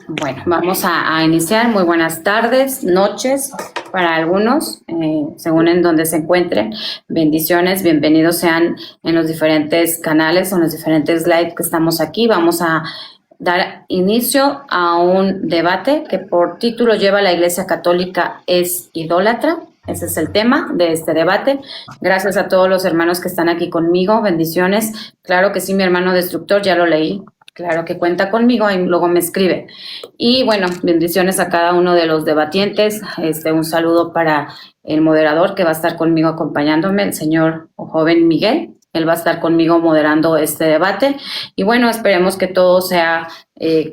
Bueno, vamos a iniciar. Muy buenas tardes, noches para algunos, según en donde se encuentren. Bendiciones, bienvenidos sean en los diferentes canales o en los diferentes live que estamos aquí. Vamos a dar inicio a un debate que por título lleva "La Iglesia Católica es idólatra". Ese es el tema de este debate. Gracias a todos los hermanos que están aquí conmigo. Bendiciones. Claro que sí, mi hermano destructor, ya lo leí. Claro que cuenta conmigo y luego me escribe. Y bueno, bendiciones a cada uno de los debatientes. Un saludo para el moderador que va a estar conmigo acompañándome, el señor o joven Miguel. Él va a estar conmigo moderando este debate. Y bueno, esperemos que todo sea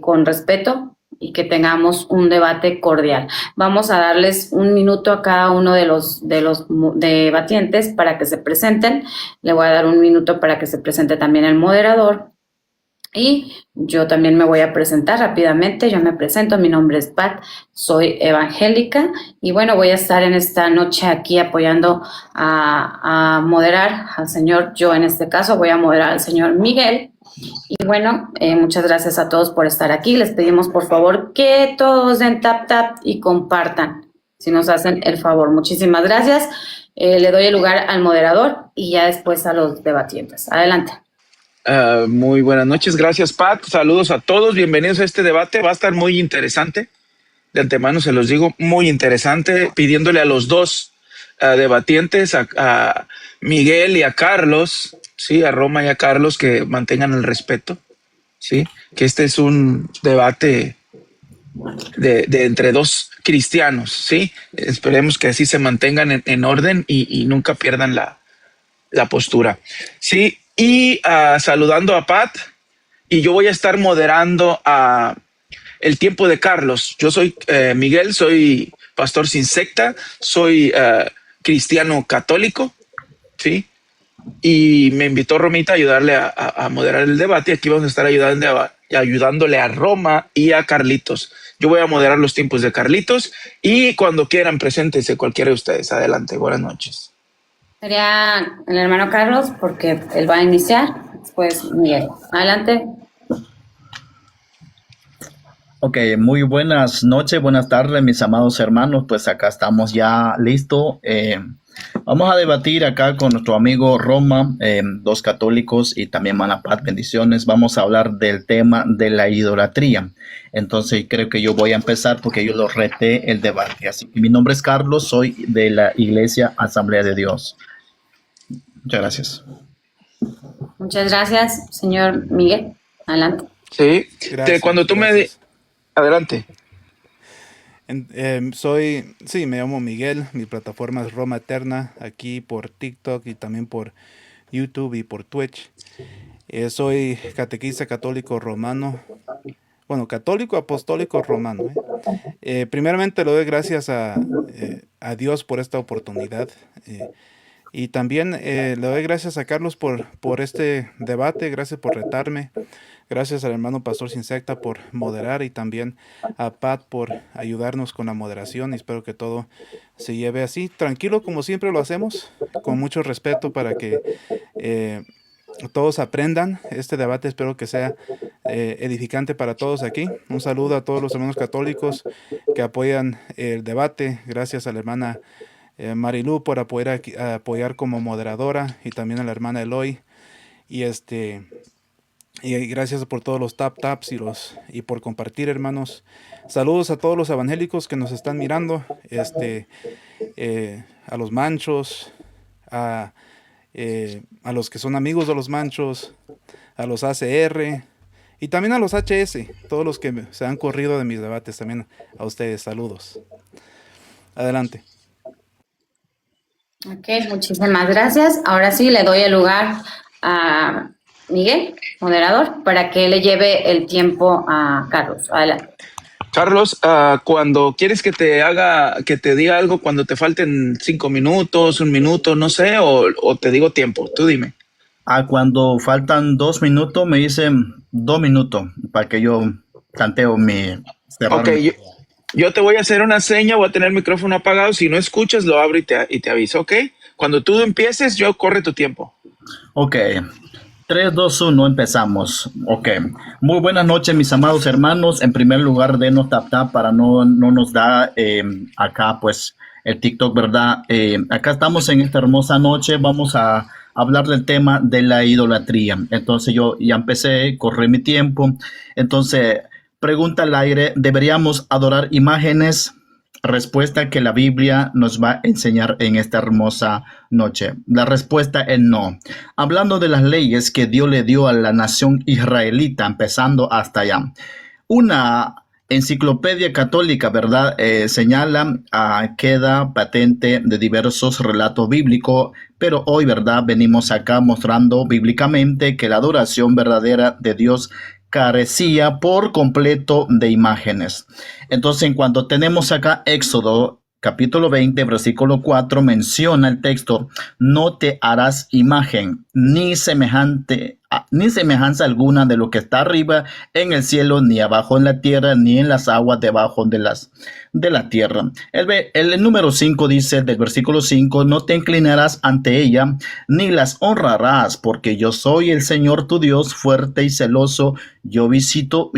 con respeto y que tengamos un debate cordial. Vamos a darles un minuto a cada uno de los debatientes para que se presenten. Le voy a dar un minuto para que se presente también el moderador. Y yo también me voy a presentar rápidamente. Yo me presento, mi nombre es Pat, soy evangélica y bueno, voy a estar en esta noche aquí apoyando a moderar al señor, yo en este caso voy a moderar al señor Miguel. Y bueno, muchas gracias a todos por estar aquí. Les pedimos por favor que todos den tap y compartan, si nos hacen el favor. Muchísimas gracias. Le doy el lugar al moderador y ya después a los debatientes. Adelante. Muy buenas noches, gracias Pat, saludos a todos, bienvenidos a este debate, va a estar muy interesante, de antemano se los digo, muy interesante, pidiéndole a los dos debatientes, a Miguel y a Carlos, sí, a Roma y a Carlos, que mantengan el respeto, sí, que este es un debate de entre dos cristianos, sí, esperemos que así se mantengan en orden y nunca pierdan la postura, sí. Y saludando a Pat, y yo voy a estar moderando el tiempo de Carlos. Yo soy Miguel, soy pastor sin secta, soy cristiano católico, ¿sí? Y me invitó Romita a ayudarle a moderar el debate. Aquí vamos a estar ayudándole a Roma y a Carlitos. Yo voy a moderar los tiempos de Carlitos y cuando quieran, preséntense cualquiera de ustedes. Adelante, buenas noches. Sería el hermano Carlos, porque él va a iniciar, después Miguel. Adelante. Ok, muy buenas noches, buenas tardes, mis amados hermanos. Pues acá estamos ya listos. Vamos a debatir acá con nuestro amigo Roma, dos católicos y también Manapat, bendiciones. Vamos a hablar del tema de la idolatría. Entonces creo que yo voy a empezar porque yo lo reté el debate. Así que mi nombre es Carlos, soy de la Iglesia Asamblea de Dios. Muchas gracias. Muchas gracias, señor Miguel. Adelante. Sí, Gracias, cuando tú gracias. Adelante. Me llamo Miguel, mi plataforma es Roma Eterna, aquí por TikTok y también por YouTube y por Twitch. Soy catequista católico romano, bueno, católico apostólico romano. Primeramente le doy gracias a Dios por esta oportunidad. Y también le doy gracias a Carlos por este debate, gracias por retarme, gracias al hermano Pastor Sin Secta por moderar y también a Pat por ayudarnos con la moderación. Y espero que todo se lleve así, tranquilo como siempre lo hacemos, con mucho respeto para que todos aprendan. Este debate espero que sea edificante para todos aquí. Un saludo a todos los hermanos católicos que apoyan el debate, gracias a la hermana Marilu por apoyar como moderadora y también a la hermana Eloy y gracias por todos los taps y por compartir, hermanos. Saludos a todos los evangélicos que nos están mirando, a los manchos, a los que son amigos de los manchos, a los ACR y también a los HS, todos los que se han corrido de mis debates, también a ustedes, saludos. Adelante. Ok, muchísimas gracias. Ahora sí le doy el lugar a Miguel, moderador, para que le lleve el tiempo a Carlos. Adelante. Carlos, cuando quieres que te diga algo, cuando te falten 5 minutos, 1 minuto, no sé, o te digo tiempo, tú dime. Cuando faltan 2 minutos, me dicen 2 minutos para que yo planteo Ok, yo te voy a hacer una seña, voy a tener el micrófono apagado. Si no escuchas, lo abro y te aviso, ¿ok? Cuando tú empieces, yo corre tu tiempo. Ok. 3, 2, 1, empezamos. Ok. Muy buenas noches, mis amados hermanos. En primer lugar, denos tap para no nos da acá, pues, el TikTok, ¿verdad? Acá estamos en esta hermosa noche. Vamos a hablar del tema de la idolatría. Entonces, yo ya empecé, corrí mi tiempo. Entonces, pregunta al aire: ¿deberíamos adorar imágenes? Respuesta que la Biblia nos va a enseñar en esta hermosa noche. La respuesta es no. Hablando de las leyes que Dios le dio a la nación israelita, empezando hasta allá. Una enciclopedia católica, ¿verdad? Señala, queda patente de diversos relatos bíblicos, pero hoy, ¿verdad? Venimos acá mostrando bíblicamente que la adoración verdadera de Dios carecía por completo de imágenes. Entonces, en cuanto tenemos acá Éxodo capítulo 20, versículo 4, menciona el texto: no te harás imagen ni semejanza alguna de lo que está arriba en el cielo, ni abajo en la tierra, ni en las aguas debajo de la tierra. El número 5 dice, del versículo 5, no te inclinarás ante ella, ni las honrarás, porque yo soy el Señor tu Dios, fuerte y celoso. Yo visito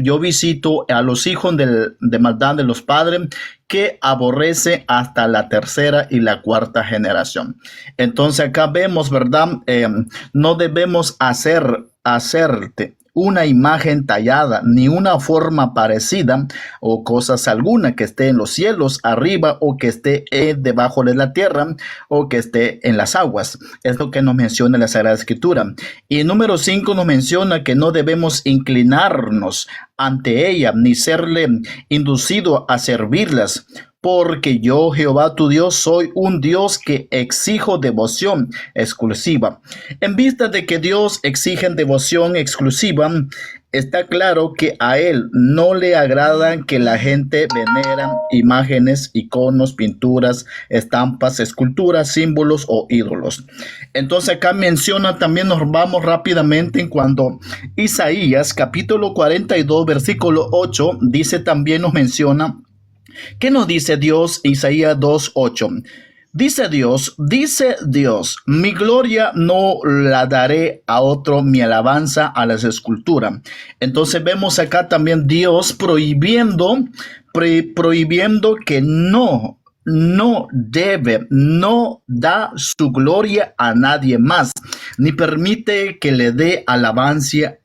a los hijos de maldad de los padres, que aborrece hasta la tercera y la cuarta generación. Entonces acá vemos, ¿verdad? No debemos hacerte una imagen tallada, ni una forma parecida, o cosas alguna que esté en los cielos arriba, o que esté debajo de la tierra, o que esté en las aguas. Es lo que nos menciona la Sagrada Escritura. Y el número 5 nos menciona que no debemos inclinarnos ante ella, ni serle inducido a servirlas, porque yo, Jehová tu Dios, soy un Dios que exijo devoción exclusiva. En vista de que Dios exige devoción exclusiva, está claro que a Él no le agrada que la gente venera imágenes, iconos, pinturas, estampas, esculturas, símbolos o ídolos. Entonces acá menciona, también nos vamos rápidamente en cuanto Isaías capítulo 42 versículo 8 dice, también nos menciona. ¿Qué nos dice Dios? Isaías 2:8. Dice Dios, mi gloria no la daré a otro, mi alabanza a las esculturas. Entonces vemos acá también Dios prohibiendo que no da su gloria a nadie más, ni permite que le dé alabanza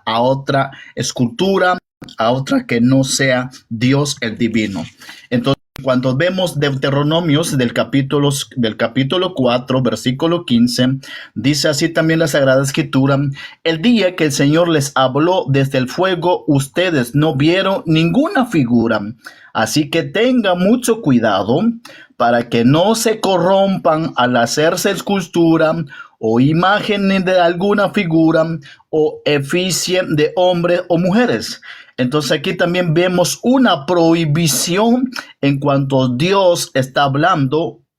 a otra escultura, a otra que no sea Dios el divino. Entonces, cuando vemos Deuteronomios del capítulo 4, versículo 15, dice así también la Sagrada Escritura: el día que el Señor les habló desde el fuego, ustedes no vieron ninguna figura. Así que tengan mucho cuidado para que no se corrompan al hacerse escultura o imágenes de alguna figura o efigie de hombres o mujeres. Entonces aquí también vemos una prohibición en cuanto Dios está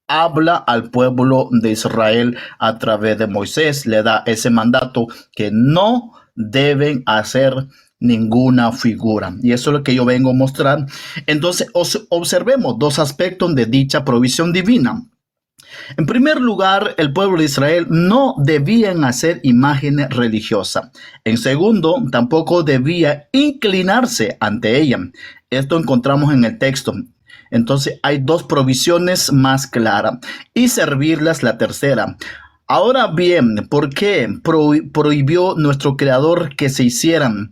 habla al pueblo de Israel a través de Moisés. Le da ese mandato que no deben hacer ninguna figura. Y eso es lo que yo vengo a mostrar. Entonces observemos dos aspectos de dicha provisión divina. En primer lugar, el pueblo de Israel no debían hacer imágenes religiosas. En segundo, tampoco debía inclinarse ante ella. Esto encontramos en el texto. Entonces hay dos provisiones más claras y servirlas la tercera. Ahora bien, ¿por qué prohibió nuestro Creador que se hicieran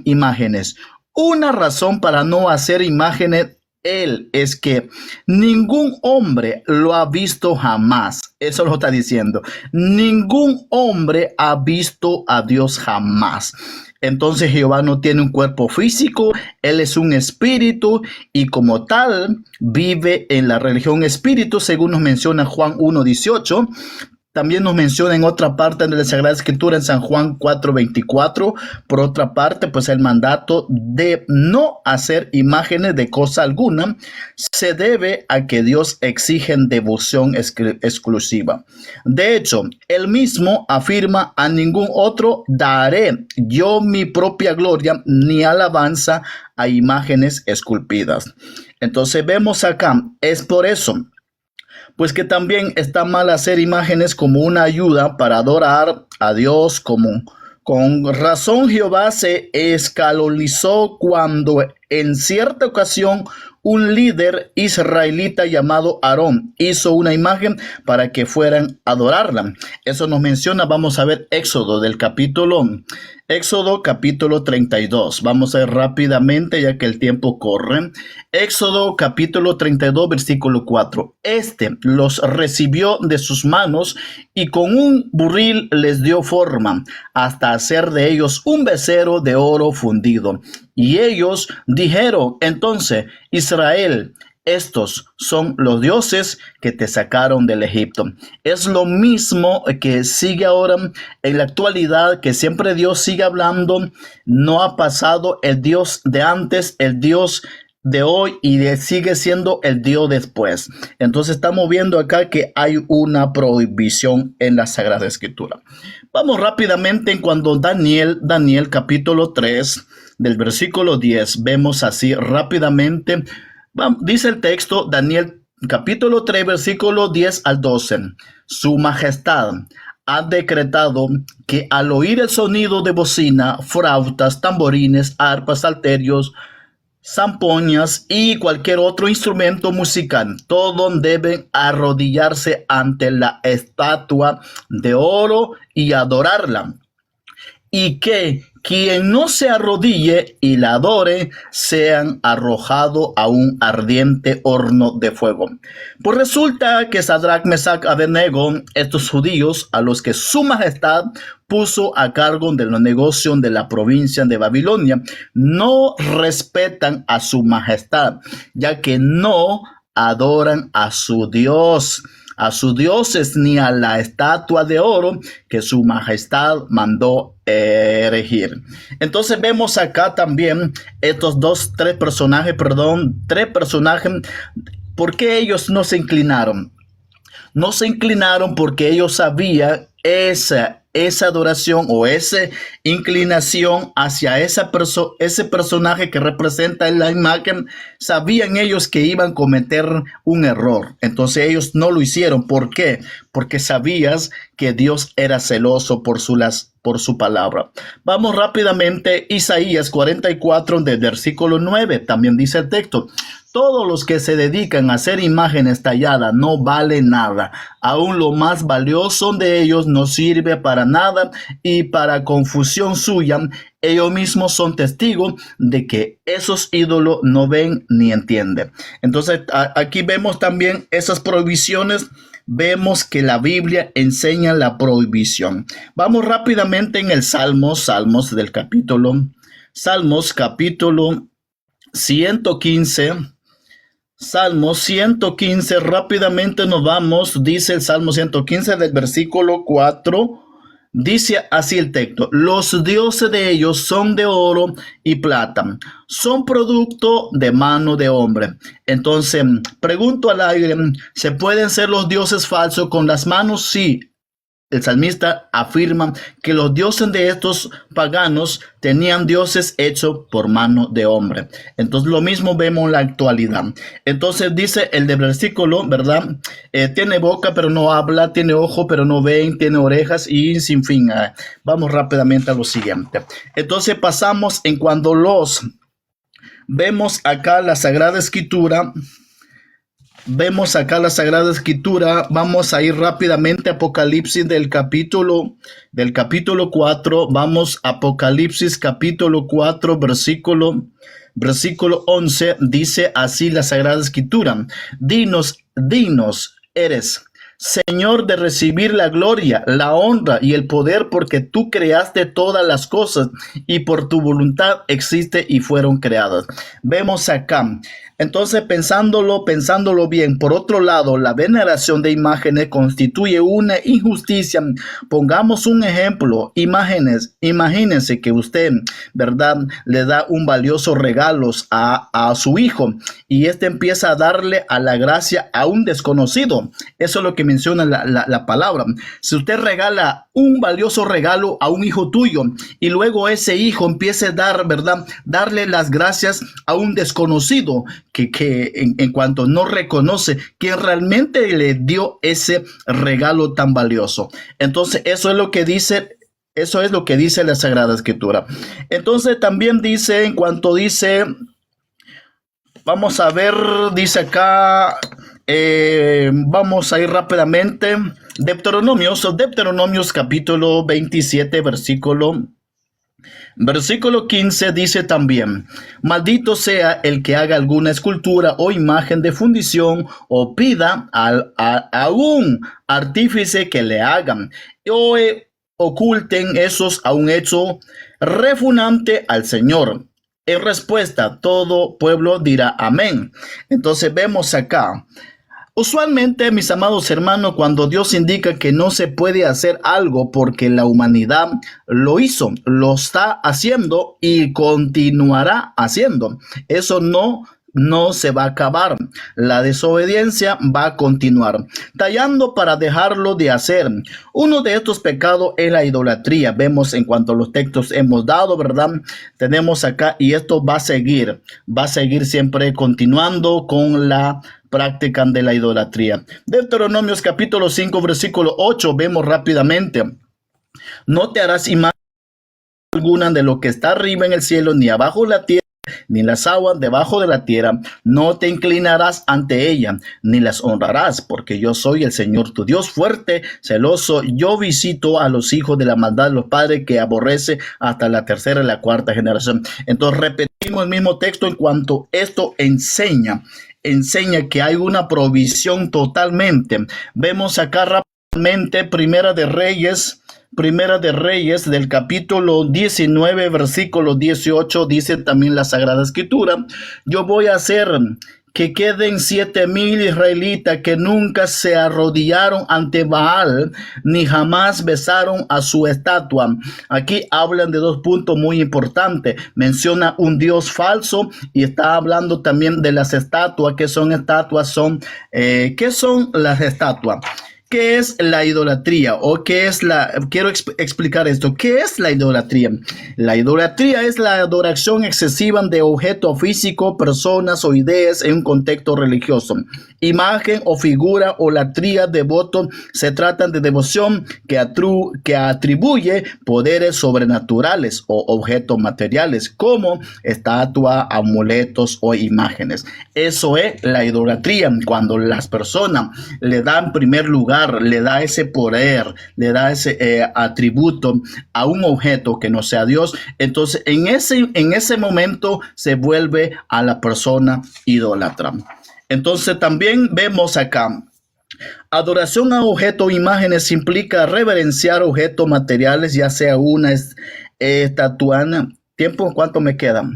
imágenes? Una razón para no hacer imágenes es que ningún hombre lo ha visto jamás. Eso lo está diciendo. Ningún hombre ha visto a Dios jamás. Entonces Jehová no tiene un cuerpo físico, Él es un espíritu y como tal vive en la religión espíritu, según nos menciona Juan 1:18. También nos menciona en otra parte de la Sagrada Escritura, en San Juan 4:24. Por otra parte, pues el mandato de no hacer imágenes de cosa alguna se debe a que Dios exige devoción exclusiva. De hecho, Él mismo afirma: a ningún otro daré yo mi propia gloria, ni alabanza a imágenes esculpidas. Entonces vemos acá, es por eso. pues que también está mal hacer imágenes como una ayuda para adorar a Dios común. Con razón Jehová se escandalizó cuando en cierta ocasión un líder israelita llamado Aarón hizo una imagen para que fueran a adorarla. Eso nos menciona, vamos a ver Éxodo capítulo 32. Vamos a ver rápidamente ya que el tiempo corre. Éxodo capítulo 32 versículo 4. Este los recibió de sus manos y con un buril les dio forma hasta hacer de ellos un becerro de oro fundido. Y ellos dijeron entonces, Israel, estos son los dioses que te sacaron del Egipto. Es lo mismo que sigue ahora en la actualidad, que siempre Dios sigue hablando. No ha pasado el Dios de antes, el Dios de hoy sigue siendo el Dios después. Entonces estamos viendo acá que hay una prohibición en la Sagrada Escritura. Vamos rápidamente en cuando Daniel capítulo 3 del versículo 10, vemos así rápidamente. Dice el texto, Daniel capítulo 3, versículo 10 al 12. Su majestad ha decretado que al oír el sonido de bocina, flautas, tamborines, arpas, salterios, zampoñas y cualquier otro instrumento musical, todos deben arrodillarse ante la estatua de oro y adorarla. Y que quien no se arrodille y la adore sean arrojados a un ardiente horno de fuego. Pues resulta que Sadrach, Mesach, Abednego, estos judíos a los que su majestad puso a cargo de los negocios de la provincia de Babilonia, no respetan a su majestad, ya que no adoran a su Dios, a sus dioses, ni a la estatua de oro que su majestad mandó erigir. Entonces vemos acá también estos tres personajes, ¿por qué ellos no se inclinaron? No se inclinaron porque ellos sabían esa adoración o esa inclinación hacia ese personaje que representa en la imagen. Sabían ellos que iban a cometer un error. Entonces ellos no lo hicieron. ¿Por qué? Porque sabías que Dios era celoso por su palabra. Vamos rápidamente, Isaías 44 del versículo 9. También dice el texto: todos los que se dedican a hacer imágenes talladas no valen nada. Aún lo más valioso de ellos no sirve para nada, y para confusión suya, ellos mismos son testigos de que esos ídolos no ven ni entienden. Entonces, aquí vemos también esas prohibiciones. Vemos que la Biblia enseña la prohibición. Vamos rápidamente en el Salmos capítulo 115. Salmo 115, rápidamente nos vamos. Dice el Salmo 115 del versículo 4. Dice así el texto: los dioses de ellos son de oro y plata, son producto de mano de hombre. Entonces, pregunto al aire, ¿se pueden ser los dioses falsos con las manos? Sí. El salmista afirma que los dioses de estos paganos tenían dioses hechos por mano de hombre. Entonces lo mismo vemos en la actualidad. Entonces dice el de versículo, ¿verdad? Tiene boca pero no habla, tiene ojo pero no ven, tiene orejas y sin fin. Vamos rápidamente a lo siguiente. Entonces pasamos en cuando vemos acá la Sagrada Escritura. Vamos a ir rápidamente a Apocalipsis del capítulo 4. Vamos a Apocalipsis capítulo 4, versículo 11. Dice así la Sagrada Escritura: dignos eres, Señor, de recibir la gloria, la honra y el poder, porque tú creaste todas las cosas y por tu voluntad existe y fueron creadas. Vemos acá. Entonces, pensándolo bien, por otro lado, la veneración de imágenes constituye una injusticia. Pongamos un ejemplo. Imagínense que usted, ¿verdad?, le da un valioso regalo a su hijo y empieza a darle a la gracia a un desconocido. Eso es lo que menciona la palabra. Si usted regala un valioso regalo a un hijo tuyo y luego ese hijo empiece a darle las gracias a un desconocido que en cuanto no reconoce quién realmente le dio ese regalo tan valioso. Entonces, eso es lo que dice la Sagrada Escritura. Entonces, también dice, en cuanto dice, vamos a ver, dice acá, vamos a ir rápidamente. Deuteronomios capítulo 27, versículo 15 dice también: maldito sea el que haga alguna escultura o imagen de fundición o pida a un artífice que le hagan o oculten esos a un hecho repugnante al Señor. En respuesta, todo pueblo dirá amén. Entonces vemos acá, usualmente, mis amados hermanos, cuando Dios indica que no se puede hacer algo porque la humanidad lo hizo, lo está haciendo y continuará haciendo, eso no se va a acabar. La desobediencia va a continuar, tallando para dejarlo de hacer. Uno de estos pecados es la idolatría. Vemos en cuanto a los textos hemos dado, ¿verdad? Tenemos acá, y esto va a seguir siempre continuando con la práctica de la idolatría. Deuteronomios capítulo 5, versículo 8, vemos rápidamente: no te harás imagen alguna de lo que está arriba en el cielo, ni abajo en la tierra, ni las aguas debajo de la tierra. No te inclinarás ante ella, ni las honrarás, porque yo soy el Señor tu Dios, fuerte, celoso. Yo visito a los hijos de la maldad de los padres, que aborrece hasta la tercera y la cuarta generación. Entonces repetimos el mismo texto en cuanto esto enseña que hay una provisión totalmente. Vemos acá rápidamente Primera de Reyes del capítulo 19, versículo 18, dice también la Sagrada Escritura: yo voy a hacer que queden 7,000 israelitas que nunca se arrodillaron ante Baal, ni jamás besaron a su estatua. Aquí hablan de dos puntos muy importantes. Menciona un Dios falso y está hablando también de las estatuas. ¿Qué son estatuas? ¿Qué son las estatuas? ¿Qué es la idolatría? ¿O qué es quiero explicar esto. ¿Qué es la idolatría? La idolatría es la adoración excesiva de objeto físico, personas o ideas en un contexto religioso. Imagen o figura o latría, devoto, se tratan de devoción que atribuye poderes sobrenaturales o objetos materiales, como estatua, amuletos o imágenes. Eso es la idolatría, cuando las personas le dan primer lugar, le da ese poder, le da ese atributo a un objeto que no sea Dios. Entonces en ese momento se vuelve a la persona idólatra. Entonces también vemos acá: adoración a objetos o imágenes implica reverenciar objetos materiales, ya sea una estatua. ¿Tiempo? ¿Cuánto me queda?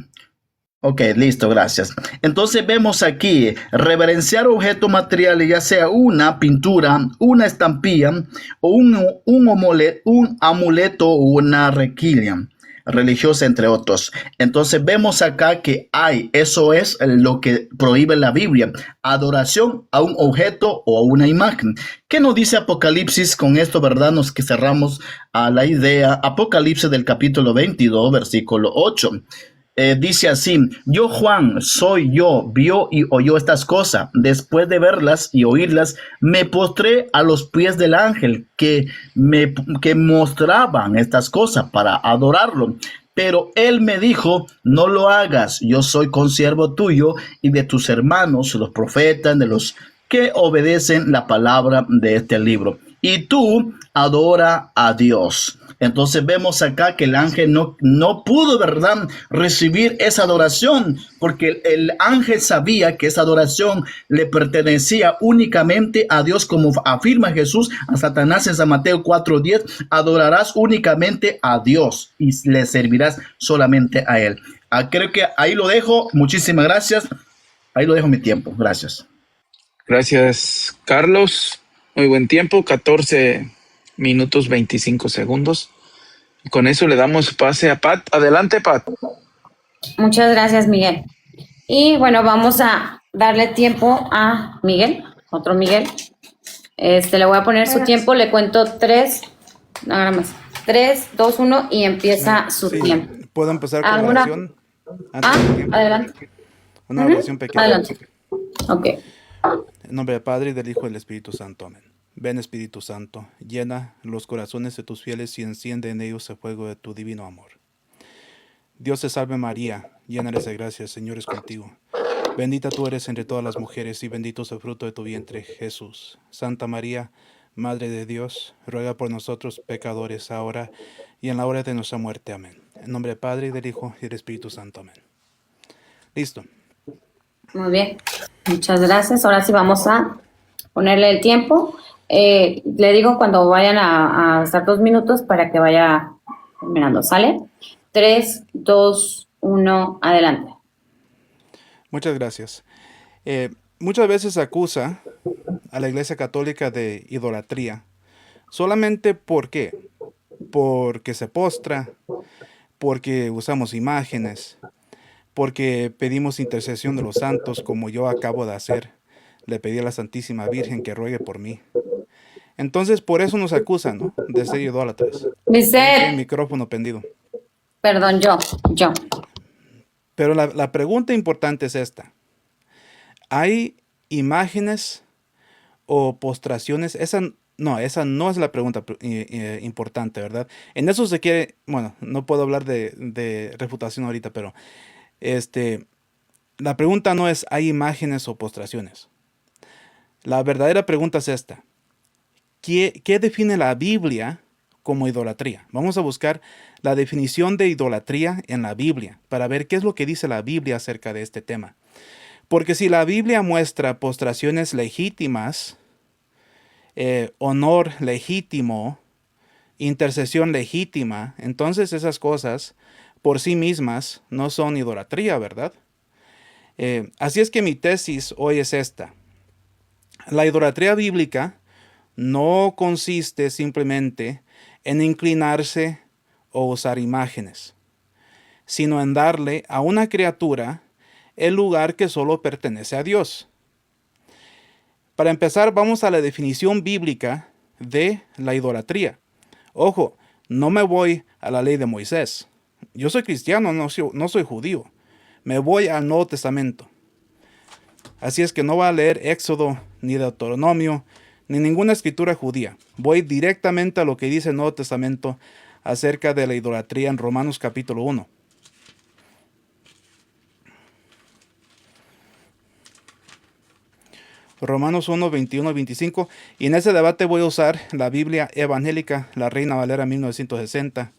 Ok, listo, gracias. Entonces vemos aquí, reverenciar objetos materiales, ya sea una pintura, una estampilla, o un amuleto o una reliquia religiosa, entre otros. Entonces vemos acá que eso es lo que prohíbe la Biblia: adoración a un objeto o a una imagen. ¿Qué nos dice Apocalipsis? Con esto, ¿verdad?, nos que cerramos a la idea. Apocalipsis del capítulo 22, versículo 8. Dice así: yo, Juan, vio y oyó estas cosas. Después de verlas y oírlas, me postré a los pies del ángel que mostraban estas cosas para adorarlo. Pero él me dijo: no lo hagas, yo soy consiervo tuyo y de tus hermanos, los profetas, de los que obedecen la palabra de este libro. Y tú adora a Dios. Entonces vemos acá que el ángel no pudo, ¿verdad?, recibir esa adoración, porque el ángel sabía que esa adoración le pertenecía únicamente a Dios, como afirma Jesús a Satanás en San Mateo 4:10: adorarás únicamente a Dios y le servirás solamente a Él. Creo que ahí lo dejo. Muchísimas gracias. Ahí lo dejo mi tiempo. Gracias. Gracias, Carlos. Muy buen tiempo, 14 minutos 25 segundos. Con eso le damos pase a Pat. Adelante, Pat. Muchas gracias, Miguel. Y bueno, vamos a darle tiempo a Miguel, otro Miguel. Le voy a poner su tiempo, le cuento 3, nada más. 3, 2, 1 y empieza su Sí, tiempo. ¿puedo empezar con la ¿Alguna? oración antes del tiempo? Adelante. Una oración pequeña. Adelante. Ok. En nombre del Padre, y del Hijo y del Espíritu Santo. Amén. Ven, Espíritu Santo, llena los corazones de tus fieles y enciende en ellos el fuego de tu divino amor. Dios te salve María, llena eres de gracia, el Señor es contigo. Bendita tú eres entre todas las mujeres y bendito es el fruto de tu vientre, Jesús. Santa María, Madre de Dios, ruega por nosotros pecadores ahora y en la hora de nuestra muerte. Amén. En nombre del Padre, y del Hijo y del Espíritu Santo. Amén. Listo. Muy bien. Muchas gracias. Ahora sí vamos a ponerle el tiempo. Le digo cuando vayan a estar 2 minutos para que vaya terminando. ¿Sale? 3, 2, 1, adelante. Muchas gracias. Muchas veces se acusa a la Iglesia Católica de idolatría. Solamente porque se postra, porque usamos imágenes, porque pedimos intercesión de los santos, como yo acabo de hacer. Le pedí a la Santísima Virgen que ruegue por mí. Entonces, por eso nos acusan, ¿no?, de ser idólatras. Tiene el micrófono prendido. Perdón, yo. Pero la pregunta importante es esta. ¿Hay imágenes o postraciones? Esa no es la pregunta importante, ¿verdad? En eso se quiere, bueno, no puedo hablar de refutación ahorita, pero la pregunta no es ¿hay imágenes o postraciones? La verdadera pregunta es esta. ¿Qué define la Biblia como idolatría? Vamos a buscar la definición de idolatría en la Biblia para ver qué es lo que dice la Biblia acerca de este tema. Porque si la Biblia muestra postraciones legítimas, honor legítimo, intercesión legítima, entonces esas cosas por sí mismas no son idolatría, ¿verdad? Así es que mi tesis hoy es esta. La idolatría bíblica no consiste simplemente en inclinarse o usar imágenes, sino en darle a una criatura el lugar que solo pertenece a Dios. Para empezar, vamos a la definición bíblica de la idolatría. Ojo, no me voy a la ley de Moisés. Yo soy cristiano, no soy judío. Me voy al Nuevo Testamento. Así es que no voy a leer Éxodo, ni Deuteronomio, ni ninguna escritura judía. Voy directamente a lo que dice el Nuevo Testamento acerca de la idolatría en Romanos capítulo 1. Romanos 1, 21 y 25. Y en ese debate voy a usar la Biblia evangélica, la Reina Valera 1960.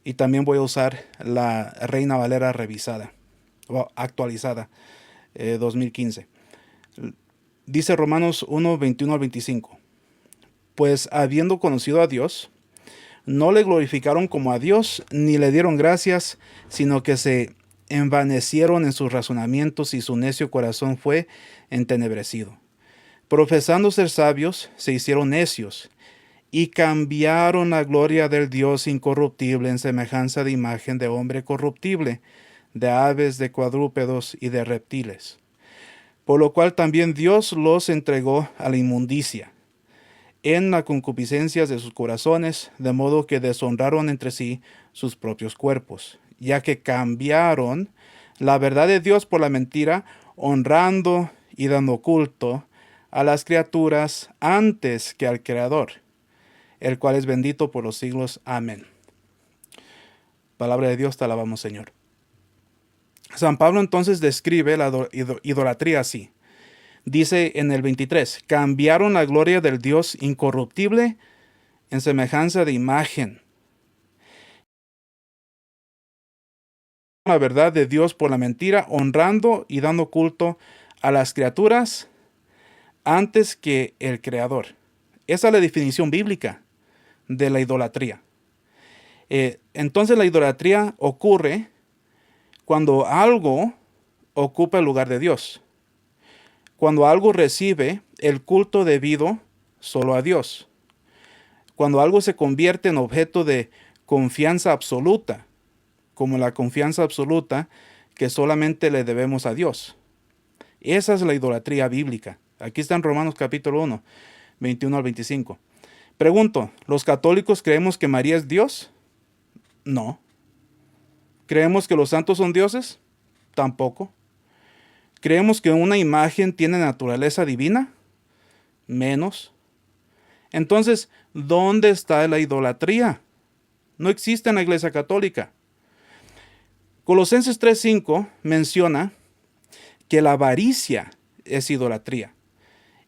Y también voy a usar la Reina Valera revisada o actualizada 2015. Dice Romanos 1, 21 al 25. Pues habiendo conocido a Dios, no le glorificaron como a Dios, ni le dieron gracias, sino que se envanecieron en sus razonamientos y su necio corazón fue entenebrecido. Profesando ser sabios, se hicieron necios y cambiaron la gloria del Dios incorruptible en semejanza de imagen de hombre corruptible, de aves, de cuadrúpedos y de reptiles. Por lo cual también Dios los entregó a la inmundicia, en la concupiscencia de sus corazones, de modo que deshonraron entre sí sus propios cuerpos, ya que cambiaron la verdad de Dios por la mentira, honrando y dando culto a las criaturas antes que al Creador, el cual es bendito por los siglos. Amén. Palabra de Dios, te alabamos, Señor. San Pablo entonces describe la idolatría así. Dice en el 23, cambiaron la gloria del Dios incorruptible en semejanza de imagen. La verdad de Dios por la mentira, honrando y dando culto a las criaturas antes que el Creador. Esa es la definición bíblica de la idolatría. Entonces la idolatría ocurre cuando algo ocupa el lugar de Dios. Cuando algo recibe el culto debido solo a Dios. Cuando algo se convierte en objeto de confianza absoluta, como la confianza absoluta que solamente le debemos a Dios. Esa es la idolatría bíblica. Aquí está en Romanos capítulo 1. 21 al 25. Pregunto, ¿los católicos creemos que María es Dios? No. ¿Creemos que los santos son dioses? Tampoco. ¿Creemos que una imagen tiene naturaleza divina? Menos. Entonces, ¿dónde está la idolatría? No existe en la Iglesia Católica. Colosenses 3:5 menciona que la avaricia es idolatría.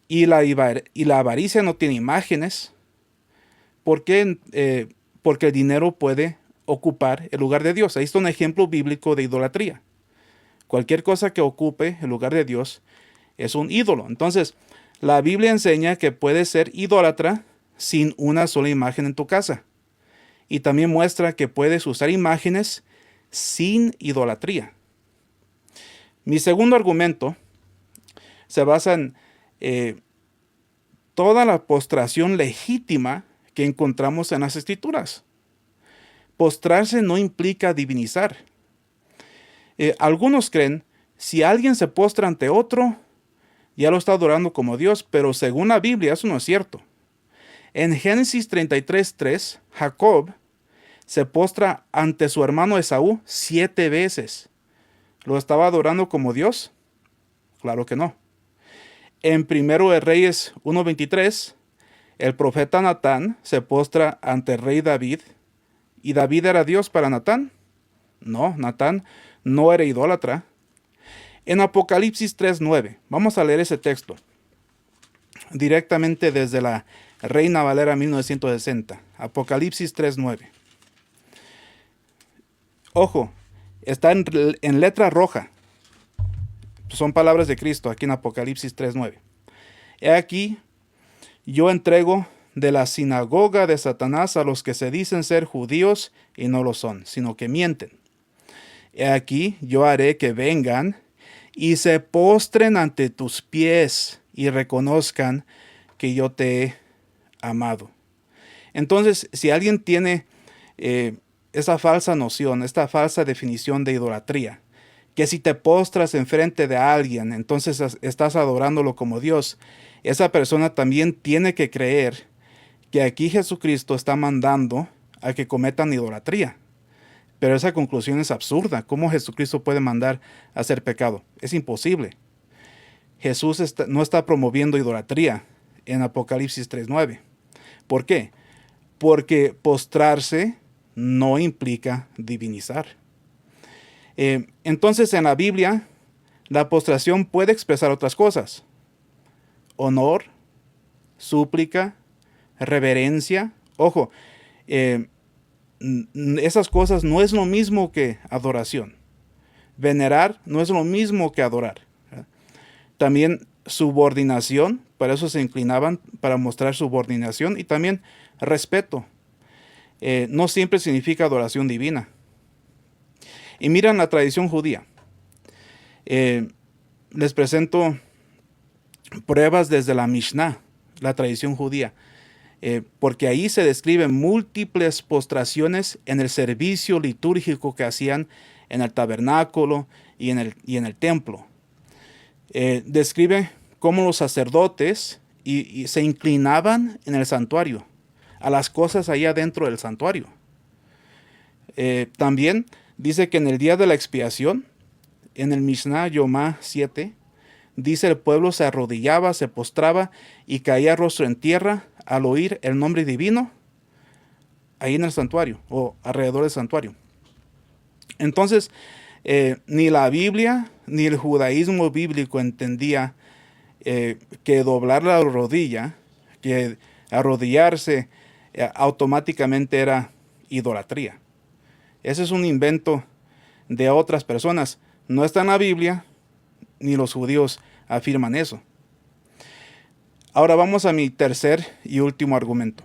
Y la avaricia no tiene imágenes. ¿Por qué? Porque el dinero puede ocupar el lugar de Dios. Ahí está un ejemplo bíblico de idolatría. Cualquier cosa que ocupe el lugar de Dios es un ídolo. Entonces, la Biblia enseña que puedes ser idólatra sin una sola imagen en tu casa. Y también muestra que puedes usar imágenes sin idolatría. Mi segundo argumento se basa en toda la postración legítima que encontramos en las Escrituras. Postrarse no implica divinizar. Algunos creen, si alguien se postra ante otro, ya lo está adorando como Dios, pero según la Biblia eso no es cierto. En Génesis 33:3, Jacob se postra ante su hermano Esaú 7 veces. ¿Lo estaba adorando como Dios? Claro que no. En 1 de Reyes 1:23, el profeta Natán se postra ante el rey David. ¿Y David era Dios para Natán? No, Natán no era idólatra. En Apocalipsis 3:9, vamos a leer ese texto directamente desde la Reina Valera 1960. Apocalipsis 3:9. Ojo, está en letra roja. Son palabras de Cristo aquí en Apocalipsis 3:9. He aquí, yo entrego de la sinagoga de Satanás a los que se dicen ser judíos y no lo son, sino que mienten. He aquí, yo haré que vengan y se postren ante tus pies y reconozcan que yo te he amado. Entonces, si alguien tiene esa falsa noción, esta falsa definición de idolatría, que si te postras enfrente de alguien, entonces estás adorándolo como Dios, esa persona también tiene que creer que aquí Jesucristo está mandando a que cometan idolatría. Pero esa conclusión es absurda. ¿Cómo Jesucristo puede mandar a hacer pecado? Es imposible. Jesús no está promoviendo idolatría en Apocalipsis 3:9. ¿Por qué? Porque postrarse no implica divinizar. Entonces en la Biblia la postración puede expresar otras cosas: honor, súplica, reverencia. Ojo, esas cosas no es lo mismo que adoración. Venerar no es lo mismo que adorar. También subordinación, para eso se inclinaban, para mostrar subordinación, y también respeto. No siempre significa adoración divina. Y miran la tradición judía. Les presento pruebas desde la Mishnah, la tradición judía, porque ahí se describen múltiples postraciones en el servicio litúrgico que hacían en el tabernáculo y en el templo. Describe cómo los sacerdotes y se inclinaban en el santuario, a las cosas allá dentro del santuario. También dice que en el día de la expiación, en el Mishnah Yomá 7, dice el pueblo se arrodillaba, se postraba y caía rostro en tierra al oír el nombre divino ahí en el santuario o alrededor del santuario. Entonces, ni la Biblia ni el judaísmo bíblico entendía que doblar la rodilla, que arrodillarse automáticamente era idolatría. Ese es un invento de otras personas. No está en la Biblia, ni los judíos afirman eso. Ahora vamos a mi tercer y último argumento.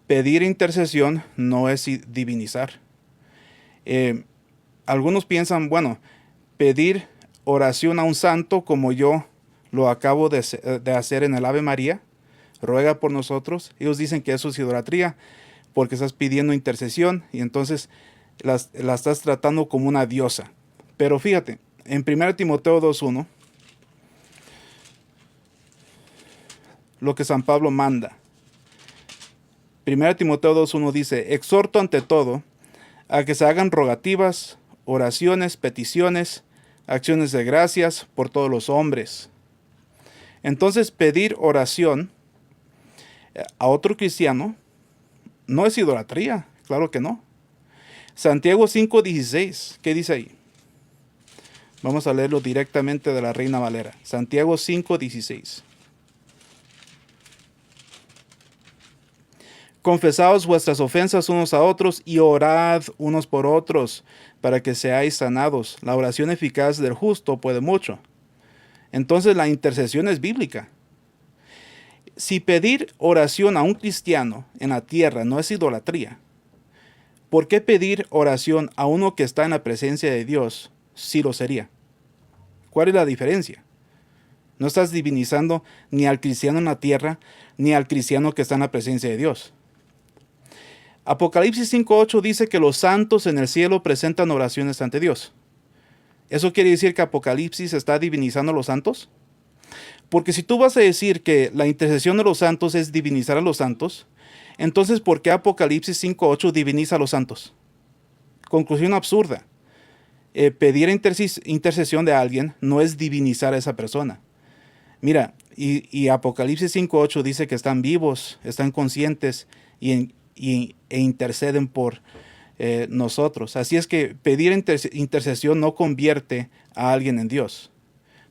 Pedir intercesión no es divinizar. Algunos piensan, bueno, pedir oración a un santo como yo lo acabo de hacer en el Ave María, ruega por nosotros. Ellos dicen que eso es idolatría porque estás pidiendo intercesión y entonces la estás tratando como una diosa. Pero fíjate, en 1 Timoteo 2:1 lo que San Pablo manda. 1 Timoteo 2:1 dice: exhorto ante todo a que se hagan rogativas, oraciones, peticiones, acciones de gracias por todos los hombres. Entonces, pedir oración a otro cristiano no es idolatría, claro que no. Santiago 5:16, ¿qué dice ahí? Vamos a leerlo directamente de la Reina Valera. Santiago 5:16. Confesaos vuestras ofensas unos a otros y orad unos por otros para que seáis sanados. La oración eficaz del justo puede mucho. Entonces la intercesión es bíblica. Si pedir oración a un cristiano en la tierra no es idolatría, ¿por qué pedir oración a uno que está en la presencia de Dios sí lo sería? ¿Cuál es la diferencia? No estás divinizando ni al cristiano en la tierra ni al cristiano que está en la presencia de Dios. Apocalipsis 5:8 dice que los santos en el cielo presentan oraciones ante Dios. ¿Eso quiere decir que Apocalipsis está divinizando a los santos? Porque si tú vas a decir que la intercesión de los santos es divinizar a los santos, entonces ¿por qué Apocalipsis 5:8 diviniza a los santos? Conclusión absurda. Pedir intercesión de alguien no es divinizar a esa persona. Mira, y Apocalipsis 5:8 dice que están vivos, están conscientes e interceden por nosotros. Así es que pedir intercesión no convierte a alguien en Dios.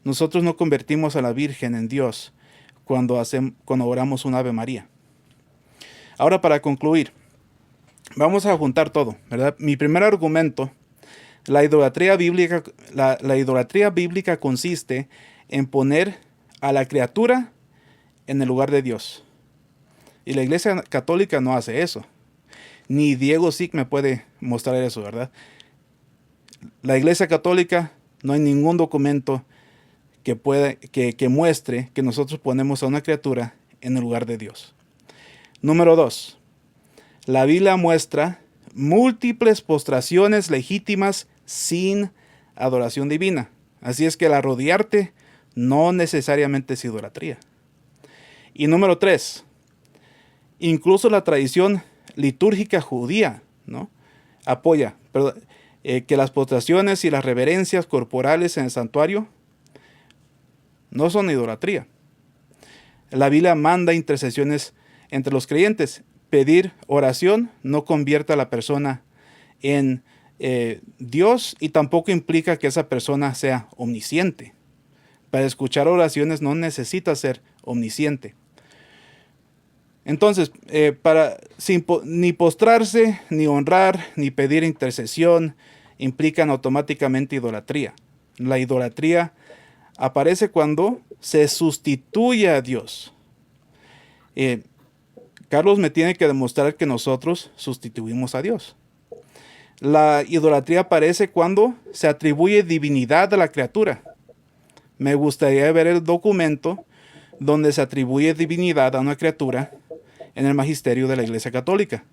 Nosotros no convertimos a la Virgen en Dios cuando oramos un Ave María. Ahora, para concluir, vamos a juntar todo, ¿verdad? Mi primer argumento: la idolatría bíblica consiste en poner a la criatura en el lugar de Dios. Y la Iglesia Católica no hace eso. Ni Diego Sick me puede mostrar eso, ¿verdad? La Iglesia Católica, no hay ningún documento que muestre que nosotros ponemos a una criatura en el lugar de Dios. Número 2. La Biblia muestra múltiples postraciones legítimas sin adoración divina. Así es que el arrodillarte no necesariamente es idolatría. Y número 3. Incluso la tradición litúrgica judía, ¿no?, apoya que las postraciones y las reverencias corporales en el santuario no son idolatría. La Biblia manda intercesiones entre los creyentes. Pedir oración no convierte a la persona en Dios, y tampoco implica que esa persona sea omnisciente. Para escuchar oraciones no necesita ser omnisciente. Entonces, ni postrarse, ni honrar, ni pedir intercesión implican automáticamente idolatría. La idolatría aparece cuando se sustituye a Dios. Carlos me tiene que demostrar que nosotros sustituimos a Dios. La idolatría aparece cuando se atribuye divinidad a la criatura. Me gustaría ver el documento donde se atribuye divinidad a una criatura en el magisterio de la Iglesia Católica.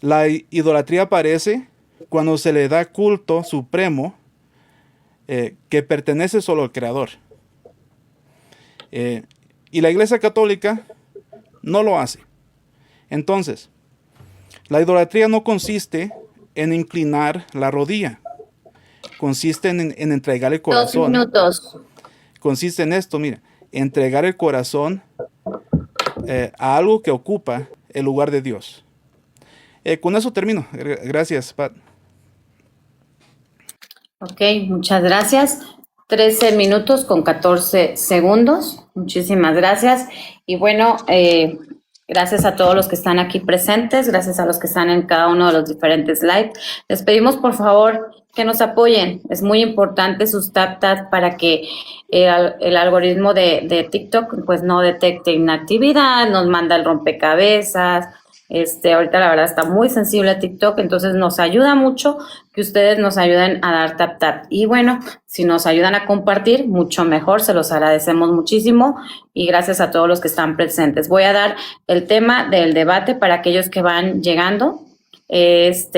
La idolatría aparece cuando se le da culto supremo que pertenece solo al Creador. Y la Iglesia Católica no lo hace. Entonces, la idolatría no consiste en inclinar la rodilla. Consiste en entregar el corazón. 2 minutos. Consiste en esto, mira, entregar el corazón a algo que ocupa el lugar de Dios. Con eso termino. Gracias, Pat. Ok, muchas gracias. 13 minutos con 14 segundos. Muchísimas gracias. Y bueno, gracias a todos los que están aquí presentes, gracias a los que están en cada uno de los diferentes live. Les pedimos, por favor, que nos apoyen. Es muy importante sus tap para que el algoritmo de TikTok pues no detecte inactividad, nos manda el rompecabezas. Ahorita la verdad está muy sensible a TikTok, entonces nos ayuda mucho que ustedes nos ayuden a dar tap. Y bueno, si nos ayudan a compartir, mucho mejor, se los agradecemos muchísimo y gracias a todos los que están presentes. Voy a dar el tema del debate para aquellos que van llegando. El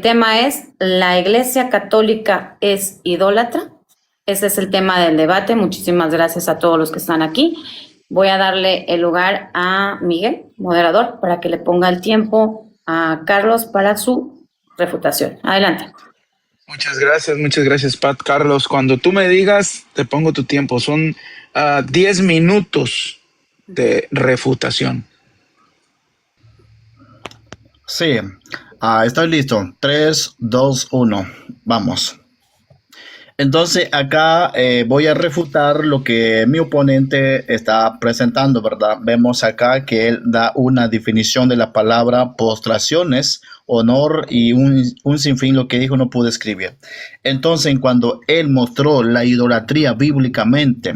tema es: ¿la Iglesia Católica es idólatra? Ese es el tema del debate. Muchísimas gracias a todos los que están aquí. Voy a darle el lugar a Miguel, moderador, para que le ponga el tiempo a Carlos para su refutación. Adelante. Muchas gracias, Pat. Carlos, cuando tú me digas, te pongo tu tiempo. Son 10 minutos de refutación. Sí, estoy listo. 3, 2, 1. Vamos. Entonces acá voy a refutar lo que mi oponente está presentando, ¿verdad? Vemos acá que él da una definición de la palabra postraciones, honor y un sinfín, lo que dijo no pude escribir. Entonces cuando él mostró la idolatría bíblicamente,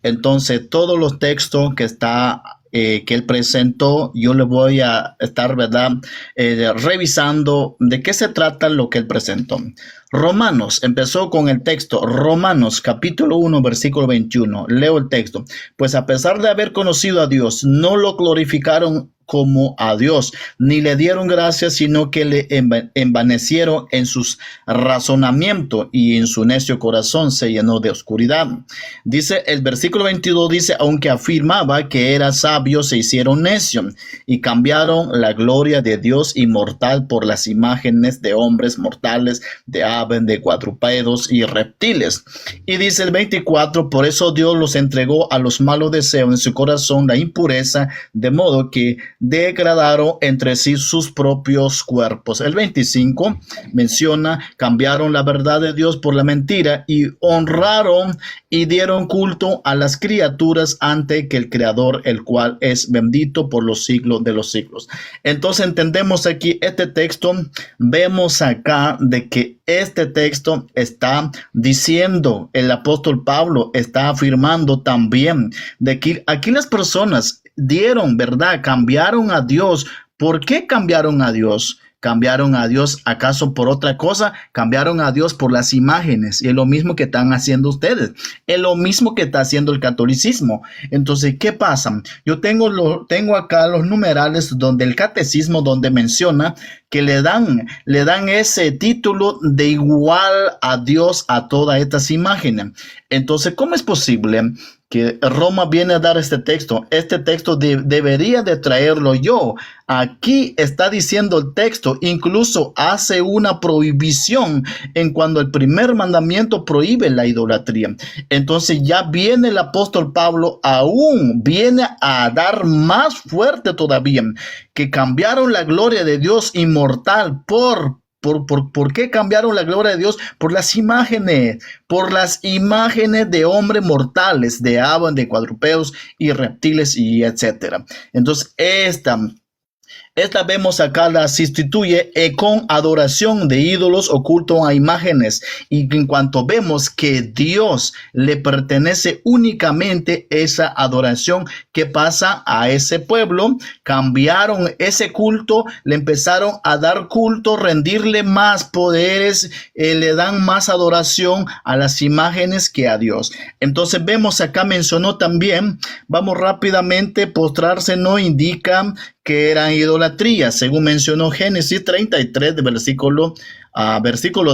entonces todos los textos que él presentó, yo le voy a estar, ¿verdad? Revisando de qué se trata lo que él presentó. Romanos, empezó con el texto, Romanos capítulo 1, versículo 21. Leo el texto. Pues a pesar de haber conocido a Dios, no lo glorificaron como a Dios, ni le dieron gracias, sino que le envanecieron en sus razonamientos y en su necio corazón se llenó de oscuridad. Dice el versículo 22, dice, aunque afirmaba que era sabio, se hicieron necios y cambiaron la gloria de Dios inmortal por las imágenes de hombres mortales, de aves, de cuadrúpedos y reptiles. Y dice el 24, por eso Dios los entregó a los malos deseos en su corazón, la impureza, de modo que degradaron entre sí sus propios cuerpos. El 25 menciona, cambiaron la verdad de Dios por la mentira y honraron y dieron culto a las criaturas antes que el Creador, el cual es bendito por los siglos de los siglos. Entonces entendemos aquí este texto, vemos acá de que este texto está diciendo, el apóstol Pablo está afirmando también de que aquí las personas dieron, ¿verdad? Cambiaron a Dios. ¿Por qué cambiaron a Dios? ¿Cambiaron a Dios acaso por otra cosa? Cambiaron a Dios por las imágenes. Y es lo mismo que están haciendo ustedes. Es lo mismo que está haciendo el catolicismo. Entonces, ¿qué pasa? Yo tengo acá los numerales donde el catecismo, donde menciona que le dan ese título de igual a Dios a todas estas imágenes. Entonces, ¿cómo es posible que Roma viene a dar este texto? Este texto debería de traerlo yo. Aquí está diciendo el texto, incluso hace una prohibición en cuando el primer mandamiento prohíbe la idolatría. Entonces ya viene el apóstol Pablo, aún viene a dar más fuerte todavía, que cambiaron la gloria de Dios inmortal ¿Por qué cambiaron la gloria de Dios? Por las imágenes de hombres mortales, de aves, de cuadrúpedos y reptiles y etcétera. Entonces, esta vemos acá la sustituye con adoración de ídolos o culto a imágenes. Y en cuanto vemos que Dios le pertenece únicamente esa adoración, ¿qué pasa a ese pueblo? Cambiaron ese culto, le empezaron a dar culto, rendirle más poderes, le dan más adoración a las imágenes que a Dios. Entonces vemos acá mencionó también, vamos rápidamente, postrarse no indica que eran idolatría, según mencionó Génesis 33, de versículo